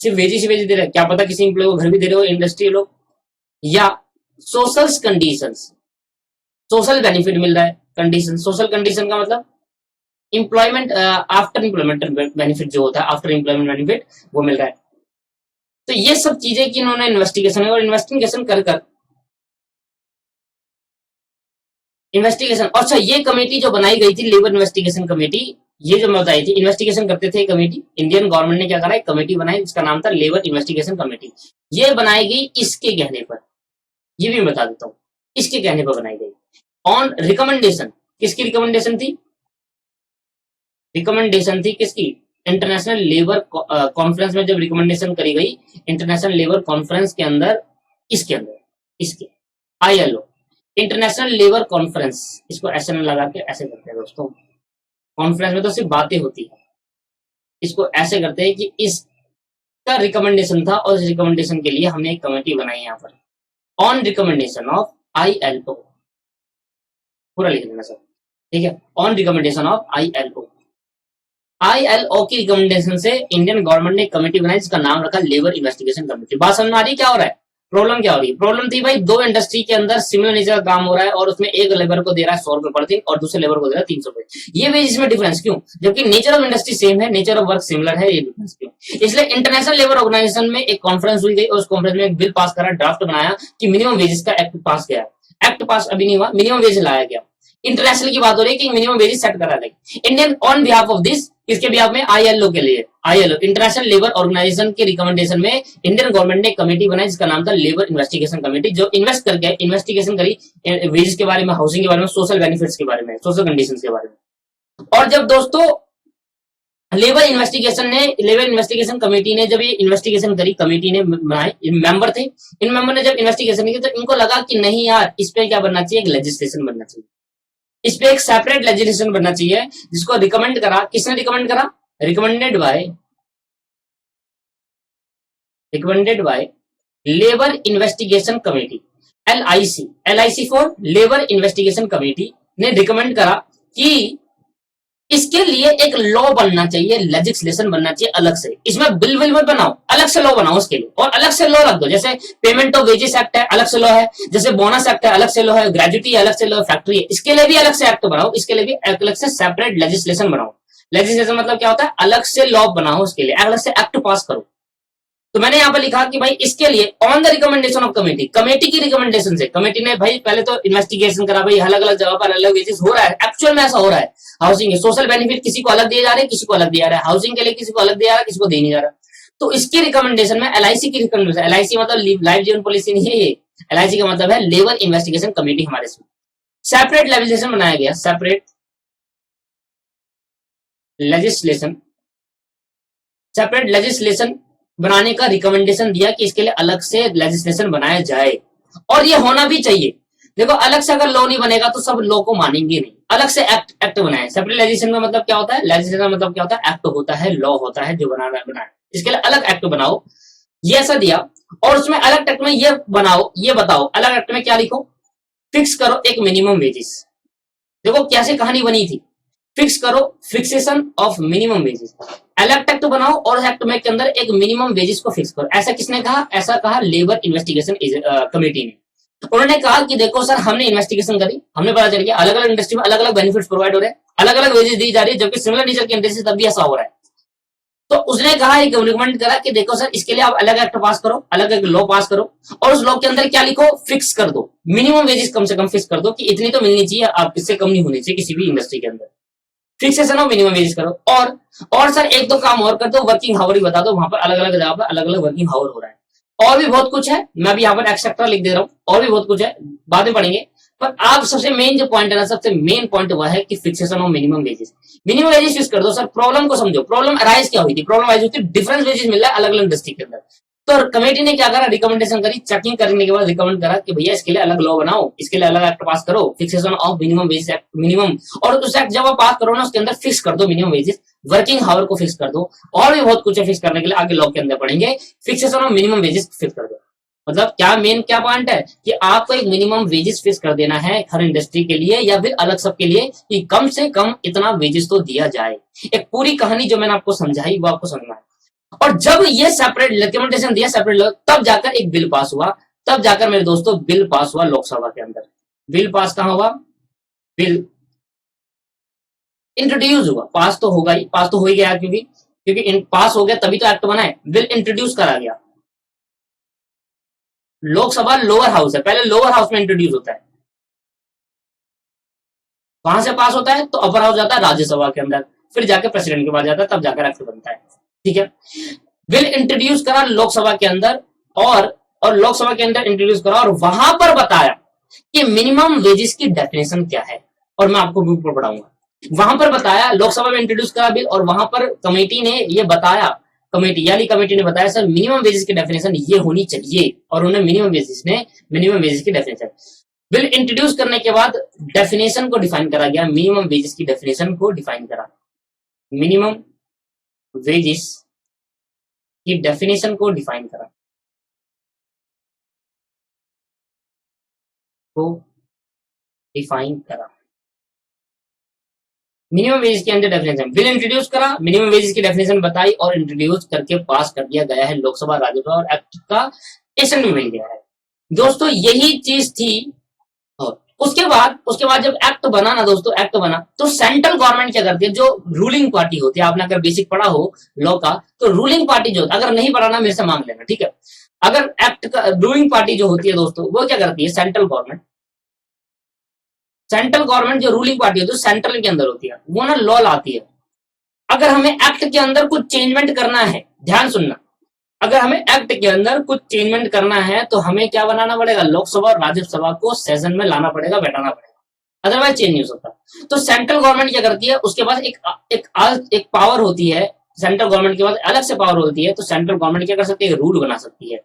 सिर्फ वेजेस दे रहे हैं, क्या पता किसी एम्प्लॉय को घर भी दे रहे हो इंडस्ट्री लोग, या सोशल कंडीशंस, सोशल बेनिफिट मिल रहा है। कंडीशन, सोशल कंडीशन का मतलब एम्प्लॉयमेंट, आफ्टर एम्प्लॉयमेंट बेनिफिट जो होता है, आफ्टर एम्प्लॉयमेंट बेनिफिट वो मिल रहा है। तो ये सब चीजें की इन्होंने इन्वेस्टिगेशन, और इन्वेस्टिगेशन कर इन्वेस्टिगेशन। अच्छा, ये कमेटी जो बनाई गई थी लेबर इन्वेस्टिगेशन कमेटी, ये जो मैं बताई थी, इन्वेस्टिगेशन करते थे कमेटी, इंडियन गवर्नमेंट ने क्या करा, एक कमेटी बनाई जिसका नाम था लेबर इन्वेस्टिगेशन कमेटी। ये बनाई गई इसके कहने पर, ये भी मैं बता देता हूँ, इसके कहने पर बनाई गई ऑन रिकमेंडेशन। किसकी रिकमेंडेशन थी, रिकमेंडेशन थी किसकी, इंटरनेशनल लेबर कॉन्फ्रेंस में जब रिकमेंडेशन करी गई, इंटरनेशनल लेबर कॉन्फ्रेंस के अंदर, इसके ILO, इंटरनेशनल लेबर कॉन्फ्रेंस, इसको ऐसे में लगा के ऐसे करते हैं दोस्तों, कॉन्फ्रेंस में तो सिर्फ बातें होती है, इसको ऐसे करते हैं कि इसका रिकमेंडेशन था और इस रिकमेंडेशन के लिए हमने एक कमेटी बनाई यहाँ पर, ऑन रिकमेंडेशन ऑफ ILO, पूरा लिख देना सर, ठीक है, ऑन रिकमेंडेशन ऑफ ILO की रिकमेंडेशन से इंडियन गवर्नमेंट ने कमेटी बनाई जिसका नाम रखा लेबर इन्वेस्टिगेशन कमेटी। बात समझ में आ रही, क्या हो रहा है, प्रॉब्लम क्या हो रही है, प्रॉब्लम थी भाई, दो इंडस्ट्री के अंदर सिमिलर नेचर का काम हो रहा है और उसमें एक लेबर को दे रहा है 100 रुपए पर दिन और दूसरे लेबर को दे रहा है 300 रुपए। ये वेजेस में डिफरेंस क्यों, जबकि नेचर ऑफ इंडस्ट्री सेम है, नेचर ऑफ वर्क सिमिलर है, ये डिफरेंस क्यों। इसलिए इंटरनेशनल लेबर ऑर्गेनाइजेशन में एक कॉन्फ्रेंस हुई गई और उस कॉन्फ्रेंस में एक बिल पास करा, ड्राफ्ट बनाया कि मिनिमम वेजेस का एक्ट पास गया, एक्ट पास अभी नहीं हुआ, मिनिमम वेज लाया गया। इंटरनेशनल की बात हो रही है कि मिनिमम वेजेस सेट करा गई। Indian on behalf of this, किसके बिहाफ में, ILO के लिए, ILO इंटरनेशनल लेबर ऑर्गेनाइजेशन के रिकमेंडेशन में इंडियन गवर्नमेंट ने एक कमेटी बनाई जिसका नाम था लेबर इन्वेस्टिगेशन कमेटी, जो इन्वेस्टिगेशन करी वेजेस के बारे में, हाउसिंग के बारे में, सोशल बेनिफिट्स के बारे में, सोशल कंडीशंस के बारे में। और जब दोस्तों लेबर इन्वेस्टिगेशन कमेटी ने जब ये इन्वेस्टिगेशन करी, कमेटी ने बनाए, मेंबर थे, इन मेंबर ने जब इन्वेस्टिगेशन की तो इनको लगा कि नहीं यार, इस पे क्या बनना चाहिए, एक लेजिस्लेशन बनना चाहिए, इस पे एक सेपरेट लेजिस्लेशन बनना चाहिए, जिसको रिकमेंड करा, किसने रिकमेंड करा, recommended by labour investigation committee, LIC for labour investigation committee ने रिकमेंड करा कि इसके लिए एक लॉ बनना चाहिए, लेजिस्लेशन बनना चाहिए अलग से, इसमें बिल मत बनाओ, अलग से लॉ बनाओ उसके लिए, और अलग से लॉ रख दो, जैसे पेमेंट ऑफ वेजेस एक्ट है, अलग से लॉ है, जैसे बोनस एक्ट है, अलग से लॉ है, ग्रेजुटी अलग से लॉ, फैक्ट्री है, इसके लिए भी अलग से एक्ट बनाओ, इसके लिए भी अलग से सेपरेट लेजिस्लेशन बनाओ। लेजिस्लेशन मतलब क्या होता है, अलग से लॉ बनाओ, उसके लिए अलग से एक्ट पास करो। तो मैंने यहाँ पर लिखा कि भाई इसके लिए on the recommendation of committee, committee की रिकमेंडेशन से, कमेटी ने भाई पहले तो इन्वेस्टिगेशन करा, भाई अलग अलग जगह पर अलग वेजेस हो रहा है, एक्चुअल में ऐसा हो रहा है, हाउसिंग सोशल बेनिफिट किसी को अलग दिए जा रहे हैं, किसी को अलग दिया जा रहा है, हाउसिंग के लिए किसी को अलग दिया जा रहा है, किसी को दे नहीं जा रहा। तो इसकी रिकमेंडेशन में LIC की रिकमेंडेशन, LIC मतलब लाइफ जीवन पॉलिसी नहीं है ये, LIC का मतलब है लेबर इन्वेस्टिगेशन कमेटी, हमारे इसमें सेपरेट लेजिस्लेशन बनाया गया, सेपरेट लेजिस्लेशन बनाने का रिकमेंडेशन दिया कि इसके लिए अलग से लेजिस्लेशन बनाया जाए, और ये होना भी चाहिए। देखो अलग से अगर लॉ नहीं बनेगा तो सब लॉ को मानेंगे नहीं, अलग से एक्ट बनाए। सेपरेट लेजिस्लेशन का मतलब क्या होता है, लेजिस्लेशन मतलब क्या होता है, एक्ट होता है, लॉ होता है जो बनाना, इसके लिए अलग एक्ट बनाओ, ये ऐसा दिया। और उसमें अलग एक्ट में ये बनाओ, ये बताओ अलग एक्ट में क्या लिखो, फिक्स करो एक मिनिमम वेजेस। देखो कैसे कहानी बनी थी, फिक्स करो, फिक्सेशन ऑफ मिनिमम वेजेस, अलग एक्ट बनाओ और एक्ट में के अंदर एक मिनिमम वेजेस को फिक्स करो। ऐसा किसने कहा, ऐसा कहा लेबर इन्वेस्टिगेशन कमेटी ने। उन्होंने कहा कि देखो सर, हमने इन्वेस्टिगेशन करी, हमने पता चल गया अलग अलग इंडस्ट्री में अलग अलग बेनिफिट्स प्रोवाइड हो रहे हैं, अलग अलग वेजेस दी जा रही है, जबकि सिमिलर नेचर की इंडस्ट्री तब भी ऐसा हो रहा है। तो उसने कहा, एक रिकमेंड करा कि देखो सर, इसके लिए आप अलग एक्ट पास करो, अलग एक लॉ पास करो, और उस लॉ के अंदर क्या लिखो, फिक्स कर दो मिनिमम वेजेस, कम से कम फिक्स कर दो कि इतनी तो मिलनी चाहिए, आप इससे कम नहीं होनी चाहिए किसी भी इंडस्ट्री के अंदर, फिक्सेशन ऑफ मिनिमम वेजेस करो। और सर एक दो काम और कर दो, वर्किंग हावर भी बता दो, वहां पर अलग अलग जगह पर अलग अलग वर्किंग हावर हो रहा है, और भी बहुत कुछ है, मैं भी यहाँ पर एक्सेट्रा लिख दे रहा हूँ, और भी बहुत कुछ है, बाद में पढ़ेंगे। पर आप सबसे मेन जो पॉइंट है ना, सबसे मेन पॉइंट वह है कि fixation of minimum wages, minimum wages fix कर दो। सर प्रॉब्लम को समझो, प्रॉब्लम अराइज क्या हुई थी, प्रॉब्लम अराइज हुई थी डिफरेंस वेजेस मिल रहा है अलग अलग इंडस्ट्री के अंदर। तो कमेटी ने क्या करा, रिकमेंडेशन करी, चेकिंग करने के बाद रिकमेंड करा कि भैया इसके लिए अलग लॉ बनाओ, इसके लिए अलग एक्ट पास करो, fixation of minimum wages act, minimum, और उस एक्ट जब आप पास करो ना, उसके अंदर फिक्स कर दो मिनिमम वेजेस, वर्किंग हावर को फिक्स कर दो, और भी बहुत कुछ है फिक्स करने के लिए, आगे लॉ के अंदर पढ़ेंगे। Fixation of minimum wages fix कर दो, मतलब क्या मेन क्या पॉइंट है कि आपको एक मिनिमम वेजेस फिक्स कर देना है हर इंडस्ट्री के लिए, या फिर अलग सबके लिए, कि कम से कम इतना वेजेस तो दिया जाए। एक पूरी कहानी जो मैंने आपको समझाई वो आपको समझना है। और जब ये सेपरेट रिकमेंडेशन दिया, सेपरेट तब जाकर एक बिल पास हुआ, तब जाकर मेरे दोस्तों बिल पास हुआ लोकसभा के अंदर। बिल पास कहां हुआ, बिल इंट्रोड्यूस हुआ, पास तो होगा ही, पास तो हो ही गया, क्योंकि पास हो गया तभी तो एक्ट बना है। बिल इंट्रोड्यूस करा गया, लोकसभा लोअर हाउस है, पहले लोअर हाउस में इंट्रोड्यूस होता है, वहां से पास होता है तो अपर हाउस जाता है राज्यसभा के अंदर, फिर जाकर प्रेसिडेंट के पास जाता है, तब जाकर एक्ट बनता है। ठीक है, बिल इंट्रोड्यूस करा लोकसभा के अंदर, और लोकसभा के अंदर इंट्रोड्यूस करा, और वहां पर बताया कि मिनिमम वेजेस की डेफिनेशन क्या है, और मैं आपको बुक पर पढ़ाऊंगा। वहां पर बताया, लोकसभा में इंट्रोड्यूस करा बिल, और वहां पर कमेटी ने ये बताया, कमेटी ने बताया सर मिनिमम वेजेस की डेफिनेशन ये होनी चाहिए, और उन्होंने मिनिमम वेजेस की डेफिनेशन बिल इंट्रोड्यूस करने के बाद डेफिनेशन को डिफाइन करा गया, मिनिमम वेजेस की डेफिनेशन को डिफाइन करा, मिनिमम वेजेस की डेफिनेशन को डिफाइन करा, मिनिमम वेजेस के अंदर डेफिनेशन बिल इंट्रोड्यूस करा, मिनिमम वेजेस की डेफिनेशन बताई, और इंट्रोड्यूस करके पास कर दिया गया है लोकसभा, राज्यसभा, और एक्ट का एसेंट मिल गया है। दोस्तों यही चीज थी। और उसके बाद जब एक्ट बना ना दोस्तों, एक्ट बना तो सेंट्रल गवर्नमेंट क्या करती है, जो रूलिंग पार्टी होती है, आपने अगर बेसिक पढ़ा हो लॉ का, तो रूलिंग पार्टी जो, अगर नहीं पढ़ा ना मेरे से मांग लेना, ठीक है। अगर एक्ट का रूलिंग पार्टी जो होती है दोस्तों, वो क्या करती है, सेंट्रल गवर्नमेंट जो रूलिंग पार्टी होती है सेंट्रल के अंदर होती है, वो ना लॉ लाती है। अगर हमें एक्ट के अंदर कुछ चेंजमेंट करना है, ध्यान सुनना, अगर हमें एक्ट के अंदर कुछ चेंजमेंट करना है तो हमें क्या बनाना पड़ेगा, लोकसभा और राज्यसभा को सेशन में लाना पड़ेगा, बैठाना पड़ेगा। अदरवाइज चेंज नहीं हो सकता। तो सेंट्रल गवर्नमेंट क्या करती है, उसके पास एक पावर होती है, सेंट्रल गवर्नमेंट के पास अलग से पावर होती है। तो सेंट्रल गवर्नमेंट क्या कर सकती है, रूल बना सकती है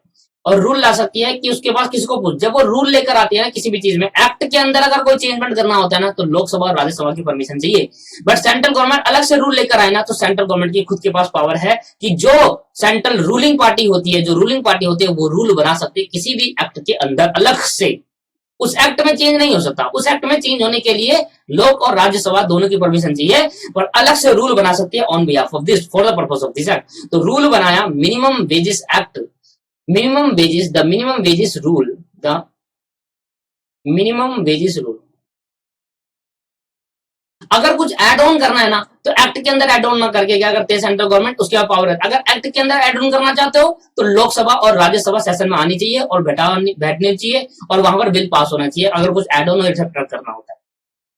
और रूल ला सकती है कि उसके पास किसी को पूछ, जब वो रूल लेकर आती है ना किसी भी चीज में, एक्ट के अंदर अगर कोई चेंजमेंट करना होता है ना तो लोकसभा और राज्यसभा की परमिशन चाहिए। बट सेंट्रल गवर्नमेंट अलग से रूल लेकर आए ना तो सेंट्रल गवर्नमेंट की खुद के पास पावर है कि जो सेंट्रल रूलिंग पार्टी होती है, जो रूलिंग पार्टी होती है, वो रूल बना सकती है किसी भी एक्ट के अंदर अलग से। उस एक्ट में चेंज नहीं हो सकता। उस एक्ट में चेंज होने के लिए लोक और राज्यसभा दोनों की परमिशन चाहिए, पर अलग से रूल बना सकती है on behalf of this, for the purpose of this act. तो रूल बनाया minimum wages act, minimum wages, the minimum wages rule, the minimum wages rule. अगर कुछ एड ऑन करना है ना तो एक्ट के अंदर एड ऑन ना करके क्या करते हैं सेंट्रल गवर्नमेंट, उसके बाद पावर है। अगर एक्ट के अंदर एड ऑन करना चाहते हो तो लोकसभा और राज्यसभा सेशन में आनी चाहिए और बैठने चाहिए और वहां पर बिल पास होना चाहिए अगर कुछ एड ऑन और एक्सेप्ट करना होता है।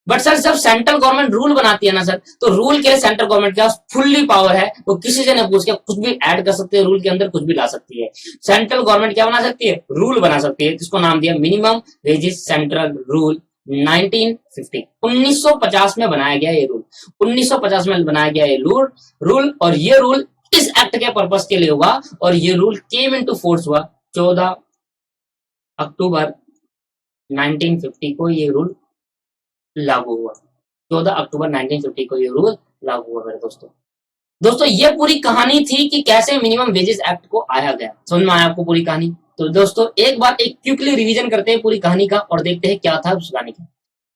बट सर जब सेंट्रल गवर्नमेंट रूल बनाती है ना सर, तो रूल के लिए सेंट्रल गवर्नमेंट के पास फुल्ली पावर है, वो किसी से नहीं पूछ के कुछ भी ऐड कर सकती है, रूल के अंदर कुछ भी ला सकती है। सेंट्रल गवर्नमेंट क्या बना सकती है, रूल बना सकती है, जिसको नाम दिया मिनिमम वेजेस सेंट्रल रूल 1950। 1950 में बनाया गया ये रूल, 1950 में बनाया गया ये रूल और ये रूल इस एक्ट के पर्पस के लिए हुआ और ये रूल केम इनटू फोर्स हुआ 14 अक्टूबर 1950 को ये रूल लागू हुआ। 14 अक्टूबर 1950 को ये रूल लागू हुआ मेरे दोस्तों ये पूरी कहानी थी कि कैसे मिनिमम वेजेस एक्ट को आया गया। समझ में आया आपको पूरी कहानी? तो दोस्तों एक बार एक क्विकली रिवीजन करते हैं पूरी कहानी का और देखते हैं क्या था उस कहानी का।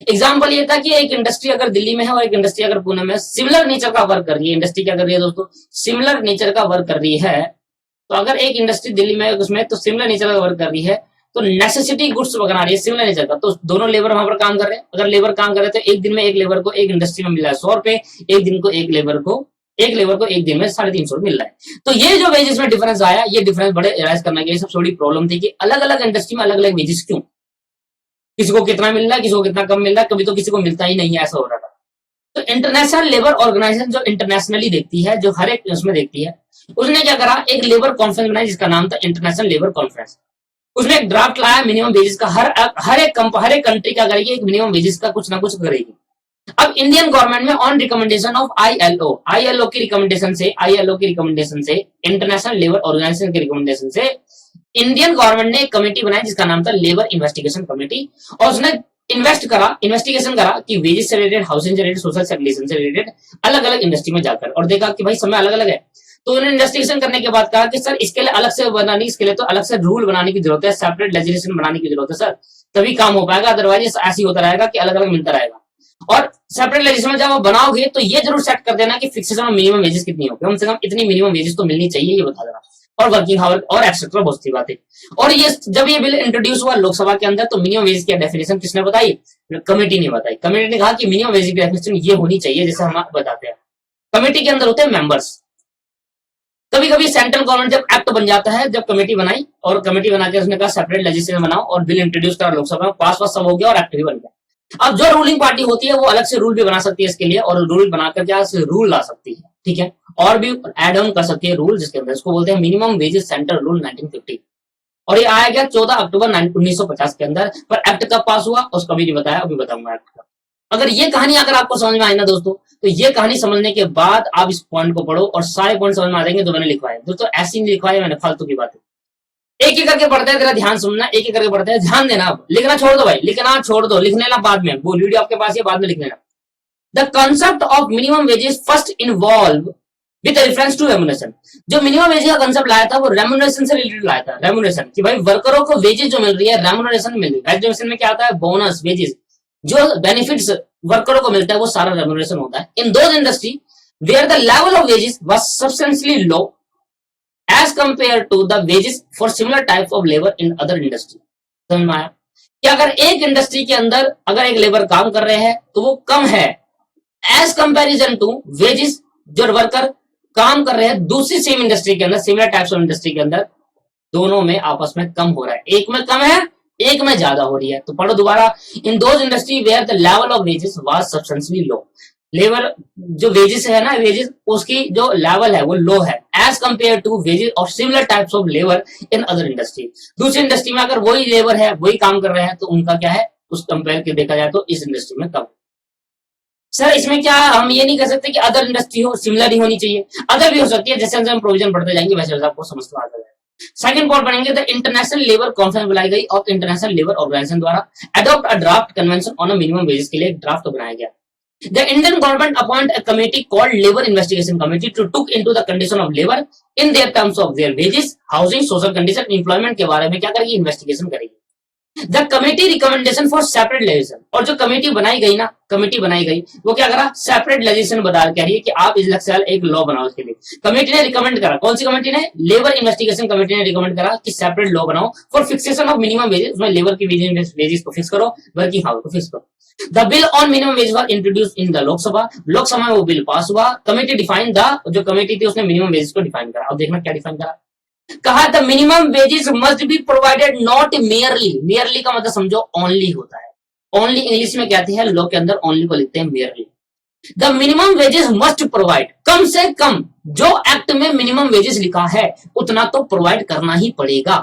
एग्जाम्पल ये था कि एक इंडस्ट्री अगर दिल्ली में है और एक इंडस्ट्री अगर पुणे में है, सिमिलर नेचर का वर्क कर रही है। इंडस्ट्री क्या कर रही है दोस्तों, सिमिलर नेचर का वर्क कर रही है। तो अगर एक इंडस्ट्री दिल्ली में है उसमें तो सिमिलर नेचर का वर्क कर रही है, तो नेसेसिटी गुड्स बना रही है सिमिलर नेचर का, तो दोनों लेबर वहां पर काम कर रहे हैं। अगर लेबर काम कर रहे हैं तो एक दिन में एक लेबर को एक इंडस्ट्री में मिल रहा है 100 रुपए, एक दिन को एक लेबर को एक दिन में 350 मिल रहा है। तो ये जो वेजेस में डिफरेंस आया, ये डिफरेंस बड़े एराइज करने के सबसे बड़ी प्रॉब्लम थी कि अलग अलग इंडस्ट्री में अलग अलग वेजेस क्यों, किसी को कितना मिल रहा है, किसी को कितना कम मिल रहा है, कभी तो किसी को मिलता ही नहीं है, ऐसा हो रहा था। तो इंटरनेशनल लेबर ऑर्गेनाइजेशन जो इंटरनेशनली देखती है, जो हर एक उसमें देखती है, उसने क्या करा, एक लेबर कॉन्फ्रेंस बनाई जिसका नाम था इंटरनेशनल लेबर कॉन्फ्रेंस। उसने एक ड्राफ्ट लाया मिनिमम वेजेस का, हर एक कंट्री क्या करेगी, एक मिनिमम वेजेस का कुछ ना कुछ करेगी। अब इंडियन गवर्नमेंट में ऑन रिकमेंडेशन ऑफ आईएलओ की रिकमेंडेशन से इंटरनेशनल लेबर ऑर्गेनाइजेशन की रिकमेंडेशन से इंडियन गवर्नमेंट ने एक कमेटी बनाई जिसका नाम था लेबर इन्वेस्टिगेशन कमेटी। और उसने इन्वेस्टिगेशन करा कि वेजेस से रिलेटेड, हाउसिंग से रिलेटेड, सोशल सेग्रीगेशन से रिलेटेड अलग अलग इंडस्ट्री में जाकर, और देखा कि भाई समय अलग अलग है। तो उन्होंने इन्वेस्टिगेशन करने के बाद कहा कि सर इसके लिए अलग से बनाने, इसके लिए तो अलग से रूल बनाने की जरूरत है, सेपरेट लेजिस्लेशन बनाने की जरूरत है सर, तभी काम हो पाएगा, अदरवाइज ऐसी होता रहेगा कि अलग अलग मिलता रहेगा। और सेपरेट लेजिस्लेशन जब आप बनाओगे तो ये जरूर सेट कर देना कि फिक्सेशन ऑफ मिनिमम वेजेस कितनी होगी, कम से कम इतनी मिनिमम वेजेस तो मिलनी चाहिए, ये बता देना, और वर्किंग आवर और एक्सेट्रा बहुत सी बातें। और ये जब ये बिल इंट्रोड्यूस हुआ लोकसभा के अंदर तो मिनिमम वेजेस की डेफिनेशन किसने बताई, कमेटी ने बताई। कमेटी ने कहा कि मिनिमम वेजेस की डेफिनेशन ये होनी चाहिए जैसे हम बताते हैं। कमेटी के अंदर होते हैं मेंबर्स। कभी कभी सेंट्रल गवर्नमेंट जब एक्ट बन जाता है, जब कमेटी बनाई और कमेटी बना के उसने कहा सेपरेट लेजिस्लेशन बनाओ और बिल इंट्रोड्यूस करा लोकसभा में, पास सब हो गया और एक्ट भी बन गया। अब जो रूलिंग पार्टी होती है वो अलग से रूल भी बना सकती है इसके लिए, और रूल बनाकर क्या रूल ला सकती है, ठीक है, और भी एड ऑन कर सकती है रूल, जिसके अंदर इसको बोलते हैं मिनिमम वेजेस सेंट्रल रूल 1950। और ये आया गया 14 अक्टूबर 1950 के अंदर। पर एक्ट कब पास हुआ उसका भी नहीं बताया, अभी बताऊंगा एक्ट का। अगर ये कहानी अगर आपको समझ में आई ना दोस्तों, तो ये कहानी समझने के बाद आप इस पॉइंट को पढ़ो और सारे पॉइंट समझ में आ जाएंगे जो मैंने लिखवाए। दोस्तों ऐसी नहीं लिखवाए मैंने, फालतू की बातें। एक एक करके पढ़ते हैं, तेरा ध्यान सुनना, एक एक करके पढ़ते हैं, ध्यान देना। अब लिखना छोड़ दो भाई, लिखना छोड़ दो, लिख लेना बाद में, वो वीडियो आपके पास है बाद में लिख लेना। The concept of minimum wages first involve with reference to remuneration. जो मिनिमम वेजेस का कंसेप्ट लाया था वो रेम्यूनरेशन से रिलेटेड लाया था। रेम्यूनरेशन कि भाई वर्करों को वेजेस जो मिल रही है रेम्यूनरेशन मिल रही है। रेम्यूनरेशन में क्या आता है, बोनस, वेजेस, जो बेनिफिट्स वर्करों को मिलता है वो सारा रेम्यूनरेशन होता है। In those industry where the level of wages was substantially low as compared to the wages for similar types of labor in other industry। समझ में आया कि अगर एक इंडस्ट्री के अंदर अगर एक लेबर काम कर रहे हैं तो वो कम है एज कंपैरिजन टू वेजेस जो वर्कर काम कर रहे हैं दूसरी सेम इंडस्ट्री के अंदर, सिमिलर टाइप्स ऑफ इंडस्ट्री के अंदर, दोनों में आपस में कम हो रहा है। एक में कम है, एक में ज्यादा हो रही है। तो पढ़ो दोबारा, in those industry where the level of wages was substantially low. Labour जो वेजेस है ना, वेजेस उसकी जो लेवल है वो लो है as compare to wages of similar types of labour in other industry. दूसरी इंडस्ट्री में अगर वही लेबर है, वही काम कर रहे हैं, तो उनका क्या है, उस कंपेयर के देखा जाए तो इस इंडस्ट्री में कम। सर इसमें क्या हम ये नहीं कर सकते कि अदर इंडस्ट्री हो सिमिलर ही होनी चाहिए, अदर भी हो सकती है, जैसे हम प्रोविजन बढ़ते जाएंगे वैसे वैसे आपको समझ में आता जाएगा। सेकंड पॉइंट पढ़ेंगे, द इंटरनेशनल लेबर कॉन्फ्रेंस बुलाई गई और इंटरनेशनल लेबर ऑर्गेनाइजेशन द्वारा adopt a draft convention on a minimum wages के लिए एक ड्राफ्ट बनाया गया। The Indian government appoint a committee called Labor Investigation Committee to look into the condition of labor in their terms of their wages, housing, social condition, employment के बारे में क्या करेगी, इन्वेस्टिगेशन करेगी। The committee recommendation for separate legislation, और जो committee बनाई गई ना, कमेटी बनाई गई वो क्या करा, सेपरेट लेजिस्लेशन बता कह रही है कि आप इस लक्ष्य एक लॉ बनाओ। इसके लिए कमेटी ने रिकमेंड करा, कौन सी कमेटी ने, लेबर इन्वेस्टिगेशन कमेटी ने रिकमेंड करा कि सेपरेट लॉ बनाओ for fixation of minimum wages, उसमें लेबर की वेजेस को फिक्स करो, वर्किंग हाउस को फिक्स करो। The bill on minimum wage was introduce in the Lok Sabha, Lok Sabha में वो बिल पास हुआ। कमेटी डिफाइन द, जो कमेटी थी उसने मिनिमम वेजेस को डिफाइन करा। अब देखना क्या डिफाइन करा, कहा the minimum wages must be provided not merely, merely का मतलब समझो ओनली होता है, ओनली इंग्लिश में कहती है, लॉ के अंदर ओनली को लिखते हैं merely. The minimum wages must provide, कम से कम जो एक्ट में मिनिमम वेजेस लिखा है उतना तो प्रोवाइड करना ही पड़ेगा।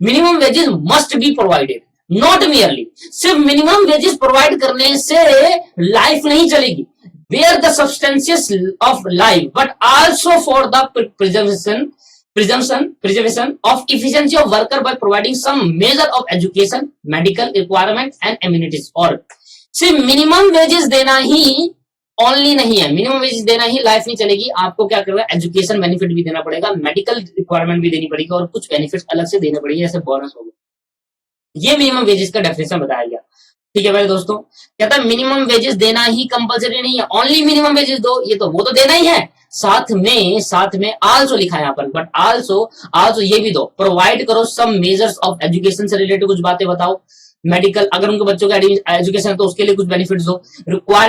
Minimum wages must be provided not merely, सिर्फ मिनिमम वेजेस प्रोवाइड करने से लाइफ नहीं चलेगी, where the subsistence of life but also for the preservation of efficiency of worker by providing some measure of education, medical requirement and amenities। और सिर्फ minimum wages देना ही only नहीं है, minimum wages देना ही लाइफ नहीं चलेगी, आपको क्या करना है, एजुकेशन बेनिफिट भी देना पड़ेगा, मेडिकल रिक्वायरमेंट भी देनी पड़ेगी और कुछ बेनिफिट्स अलग से देने पड़ेगी, जैसे बोनस हो गया। ये मिनिमम वेजेस का डेफिनेशन बताया गया। ठीक है मेरे दोस्तों, कहता है मिनिमम वेजेस देना ही कंपलसरी नहीं है, ओनली मिनिमम वेजेस दो, ये तो वो तो देना ही है, साथ में आल्सो लिखा है यहाँ पर, बट आल्सो ये भी दो, प्रोवाइड करो सम मेजर्स ऑफ एजुकेशन से रिलेटेड कुछ बातें बताओ, मेडिकल अगर उनके बच्चों का एजुकेशन है तो उसके लिए कुछ बेनिफिट्स दो,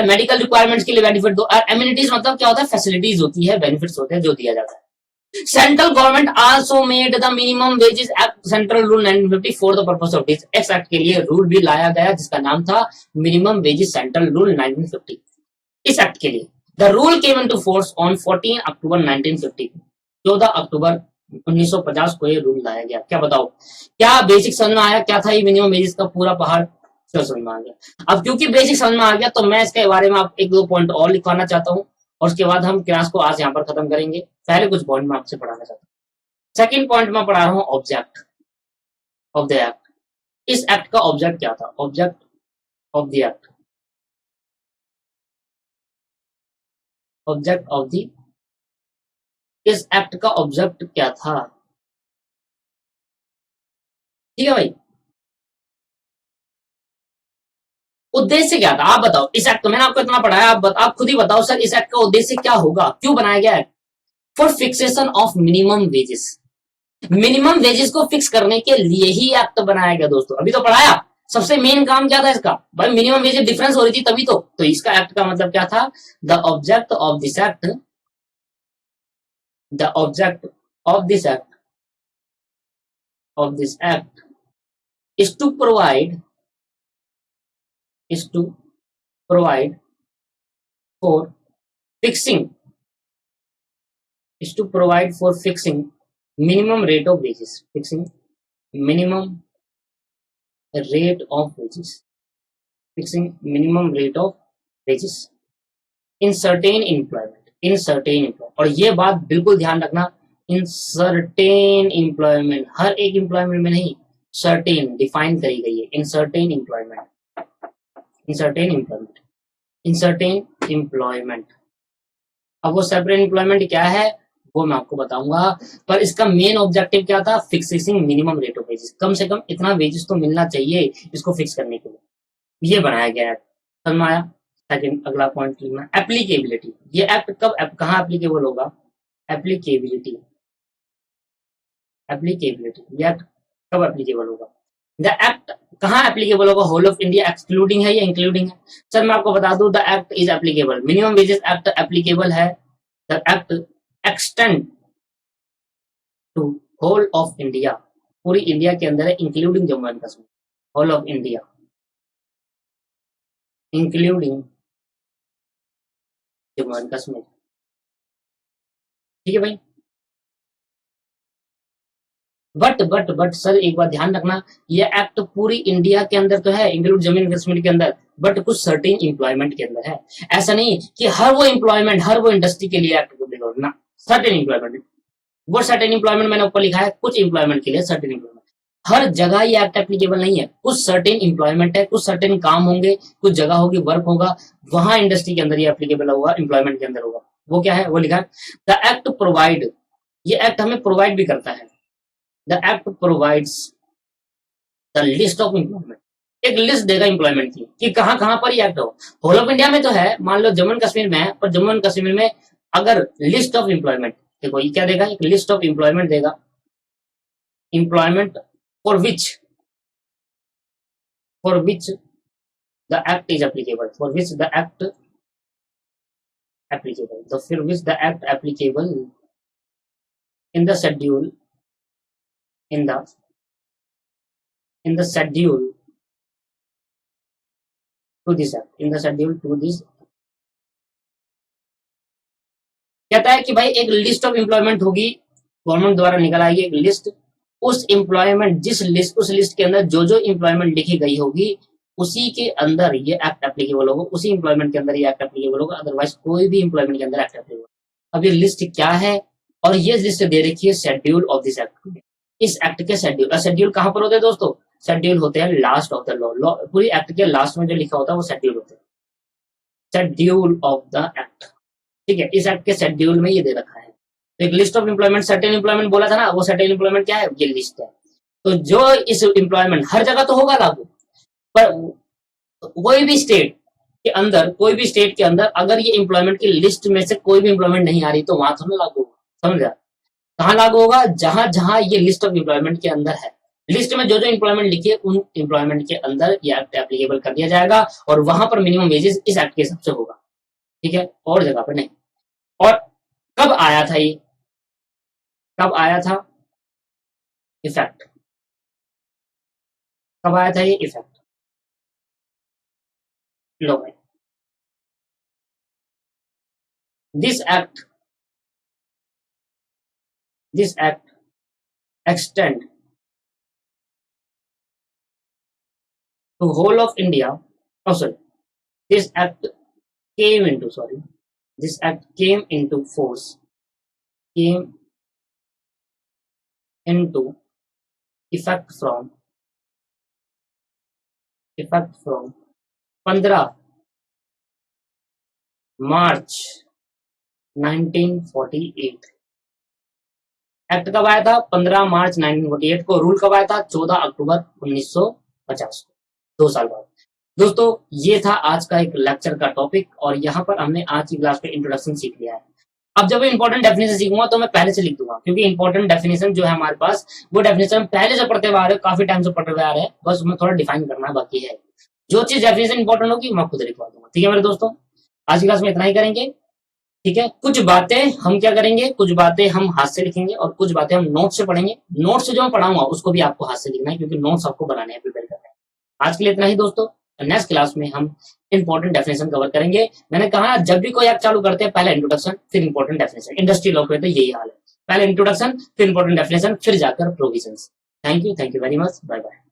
मेडिकल रिक्वायरमेंट्स के लिए बेनिफिट दो, और एमिनिटीज मतलब क्या होता है, फैसिलिटीज होती है, बेनिफिट्स होते हैं जो दिया जाता है। Central government also made the minimum wages act central rule 1950 for the purpose of this act के लिए रूल भी लाया गया जिसका नाम था मिनिमम वेजेस सेंट्रल रूल 1950। इस एक्ट के लिए the rule came into force on 14 अक्टूबर 1950, 14 अक्टूबर 1950 को ये रूल लाया गया। क्या बताओ, क्या बेसिक समझ में आया, क्या था ये मिनिमम वेजेस का पूरा पहाड़, समझ में आ गया। अब क्योंकि बेसिक समझ में आ गया तो मैं इसके बारे में आप एक दो पॉइंट और लिखवाना चाहता हूँ और उसके बाद हम क्लास को आज यहाँ पर खत्म करेंगे। पहले कुछ पॉइंट मैं आपसे पढ़ाना चाहता हूँ। सेकंड पॉइंट मैं पढ़ा रहा हूँ ऑब्जेक्ट ऑफ द एक्ट। इस एक्ट का ऑब्जेक्ट क्या था, object of the act, object of the, इस एक्ट का ऑब्जेक्ट क्या था। ठीक है भाई, उद्देश्य क्या था आप बताओ, इस एक्ट को मैंने आपको इतना पढ़ाया, आप खुद ही बताओ सर इस एक्ट का उद्देश्य क्या होगा, क्यों बनाया गया है। For fixation of minimum wages, minimum wages को फिक्स करने के लिए ही एक्ट बनाया गया दोस्तों। अभी तो पढ़ाया, सबसे मेन काम क्या था इसका, भाई मिनिमम वेजेस डिफरेंस हो रही थी तभी तो इसका एक्ट का मतलब क्या था, the object of this act, the object of this act, of this act is to provide, is to provide for fixing, is to provide for fixing minimum rate of wages, fixing minimum rate of wages, fixing minimum rate of wages in certain employment, in certain employment। और ये बात बिल्कुल ध्यान रखना, in certain employment, हर एक employment में नहीं, certain define करी गई है, in certain employment, in certain employment, in certain employment. अब वो सेपरेट एम्प्लॉयमेंट क्या है वो मैं आपको बताऊंगा, पर इसका मेन ऑब्जेक्टिव क्या था, fixing minimum rate of wages, कम से कम इतना वेजेस तो मिलना चाहिए इसको फिक्स करने के लिए, ये बनाया गया है। समझ में आया। सेकंड अगला पॉइंट लिखना, एप्लीकेबिलिटी। ये एक्ट कब कहाँ एप्लीकेबल होगा, एप्लीकेबिलिटी, एप्लीकेबिलिटी, ये एक्ट कब एप्लीकेबल होगा, द एक्ट कहाँ एप्लीकेबल होगा, होल ऑफ इंडिया एक्सक्लूडिंग है या इंक्लूडिंग है। सर मैं आपको बता दूं, the act is applicable, minimum wages act applicable है, the act extend to whole of India, पूरी इंडिया के अंदर है, including Jammu and Kashmir, whole of India including Jammu and Kashmir. ठीक है भाई, बट सर एक बात ध्यान रखना, ये एक्ट पूरी इंडिया के अंदर तो है, इंक्लूड जम्मू एंड कश्मीर के अंदर, बट कुछ सर्टेन एम्प्लॉयमेंट के अंदर है। ऐसा नहीं कि हर वो एम्प्लॉयमेंट, हर वो इंडस्ट्री के लिए एक्ट एप्लीकेबल होगा ना, सर्टेन एम्प्लॉयमेंट, वो सर्टेन एम्प्लॉयमेंट मैंने ऊपर लिखा है, कुछ एम्प्लॉयमेंट के लिए सर्टेन एम्प्लॉयमेंट, हर जगह ये एक्ट एप्लीकेबल नहीं है, कुछ सर्टेन एम्प्लॉयमेंट है, कुछ सर्टेन काम होंगे, कुछ जगह होगी, वर्क होगा, वहां इंडस्ट्री के अंदर ये एप्लीकेबल होगा, एम्प्लॉयमेंट के अंदर होगा। वो क्या है, वो लिखा है द एक्ट प्रोवाइड, ये एक्ट हमें प्रोवाइड भी करता है, the act provides the list of employment, एक लिस्ट देगा एम्प्लॉयमेंट की कि कहां कहां पर ये एक्ट हो। होल ऑफ इंडिया में तो है, मान लो जम्मू एंड कश्मीर में है, पर जम्मू एंड कश्मीर में अगर लिस्ट ऑफ एम्प्लॉयमेंट, देखो ये क्या देगा, एक लिस्ट ऑफ एम्प्लॉयमेंट देगा, employment for which the act is applicable, for which the act applicable, तो फिर which the act applicable in the schedule, in the schedule to this act, in the schedule to this, कहता है कि भाई एक list of employment होगी, government द्वारा निकल आएगी एक लिस्ट, उस एम्प्लॉयमेंट, जिस लिस्ट, उस लिस्ट के अंदर जो जो एम्प्लॉयमेंट लिखी गई होगी उसी के अंदर ये एक्ट एप्लीकेबल होगा, उसी एम्प्लॉयमेंट के अंदर ये एक्ट एप्लीकेबल होगा, अदरवाइज कोई भी एम्प्लॉयमेंट के अंदर एक्ट एप्लीकेबल। अब ये लिस्ट क्या है, और ये लिस्ट दे रखी है शेड्यूल ऑफ दिस एक्ट, इस एक्ट के शेड्यूल, शेड्यूल कहां पर होते हैं दोस्तों, शेड्यूल होते हैं लास्ट ऑफ द लॉ, पूरी एक्ट के लास्ट में जो लिखा होता है वो शेड्यूल होता है, शेड्यूल ऑफ द एक्ट, ठीक है, इस एक्ट के शेड्यूल में ये दे रखा है। तो एक list of employment, certain employment बोला था ना, वो सर्टेन एम्प्लॉयमेंट क्या है, ये लिस्ट है। तो जो इस एम्प्लॉयमेंट हर जगह तो होगा लागू, पर कोई भी स्टेट के अंदर, कोई भी स्टेट के अंदर अगर ये एम्प्लॉयमेंट की लिस्ट में से कोई भी एम्प्लॉयमेंट नहीं आ रही तो वहां थोड़ा लागू होगा, समझ गया, कहाँ लागू होगा, जहां जहां ये लिस्ट ऑफ एम्प्लॉयमेंट के अंदर है, लिस्ट में जो जो एम्प्लॉयमेंट लिखी है उन एम्प्लॉयमेंट के अंदर ये एक्ट एप्लीकेबल कर दिया जाएगा, और वहां पर मिनिमम वेजेस इस एक्ट के हिसाब से होगा, ठीक है, और जगह पर नहीं। और कब आया था ये, कब आया था इफेक्ट, कब आया था ये इफेक्ट, लो भाई, this act extend to whole of India. Oh, sorry. This act came into force, came into effect from 15 March 1948। Act कब आया था, 15 मार्च 1948 को। रूल कब आया था, 14 अक्टूबर 1950 को, 2 साल बाद। दोस्तों ये था आज का एक लेक्चर का टॉपिक, और यहाँ पर हमने आज की क्लास में इंट्रोडक्शन सीख लिया है। अब जब इंपॉर्टेंट डेफिनेशन सीखूंगा तो मैं पहले से लिख दूंगा, क्योंकि इंपॉर्टेंट डेफिनेशन जो है हमारे पास, वो डेफिनेशन पहले से पढ़ते हुए आ रहे हैं, काफी टाइम से पढ़ते हुए आ रहे हैं, बस उसमें थोड़ा डिफाइन करना बाकी है। जो चीज डेफिनेशन इंपॉर्टेंट होगी मैं खुद लिखवा दूंगा, ठीक है मेरे दोस्तों। आज की क्लास में इतना ही करेंगे, ठीक है। कुछ बातें हम क्या करेंगे, कुछ बातें हम हाथ से लिखेंगे और कुछ बातें हम नोट से पढ़ेंगे। नोट से जो मैं पढ़ाऊंगा उसको भी आपको हाथ से लिखना है, क्योंकि नोट्स आपको बनाने हैं, प्रिपेयर करने हैं। आज के लिए इतना ही दोस्तों, नेक्स्ट क्लास में हम इंपॉर्टेंट डेफिनेशन कवर करेंगे। मैंने कहा जब भी कोई ऐप चालू करते हैं पहले इंट्रोडक्शन फिर इंपॉर्टेंट डेफिनेशन, इंडस्ट्री लॉ में तो यही हाल है, पहले इंट्रोडक्शन फिर इंपॉर्टेंट डेफिनेशन फिर जाकर provisions. Thank you very much, bye bye.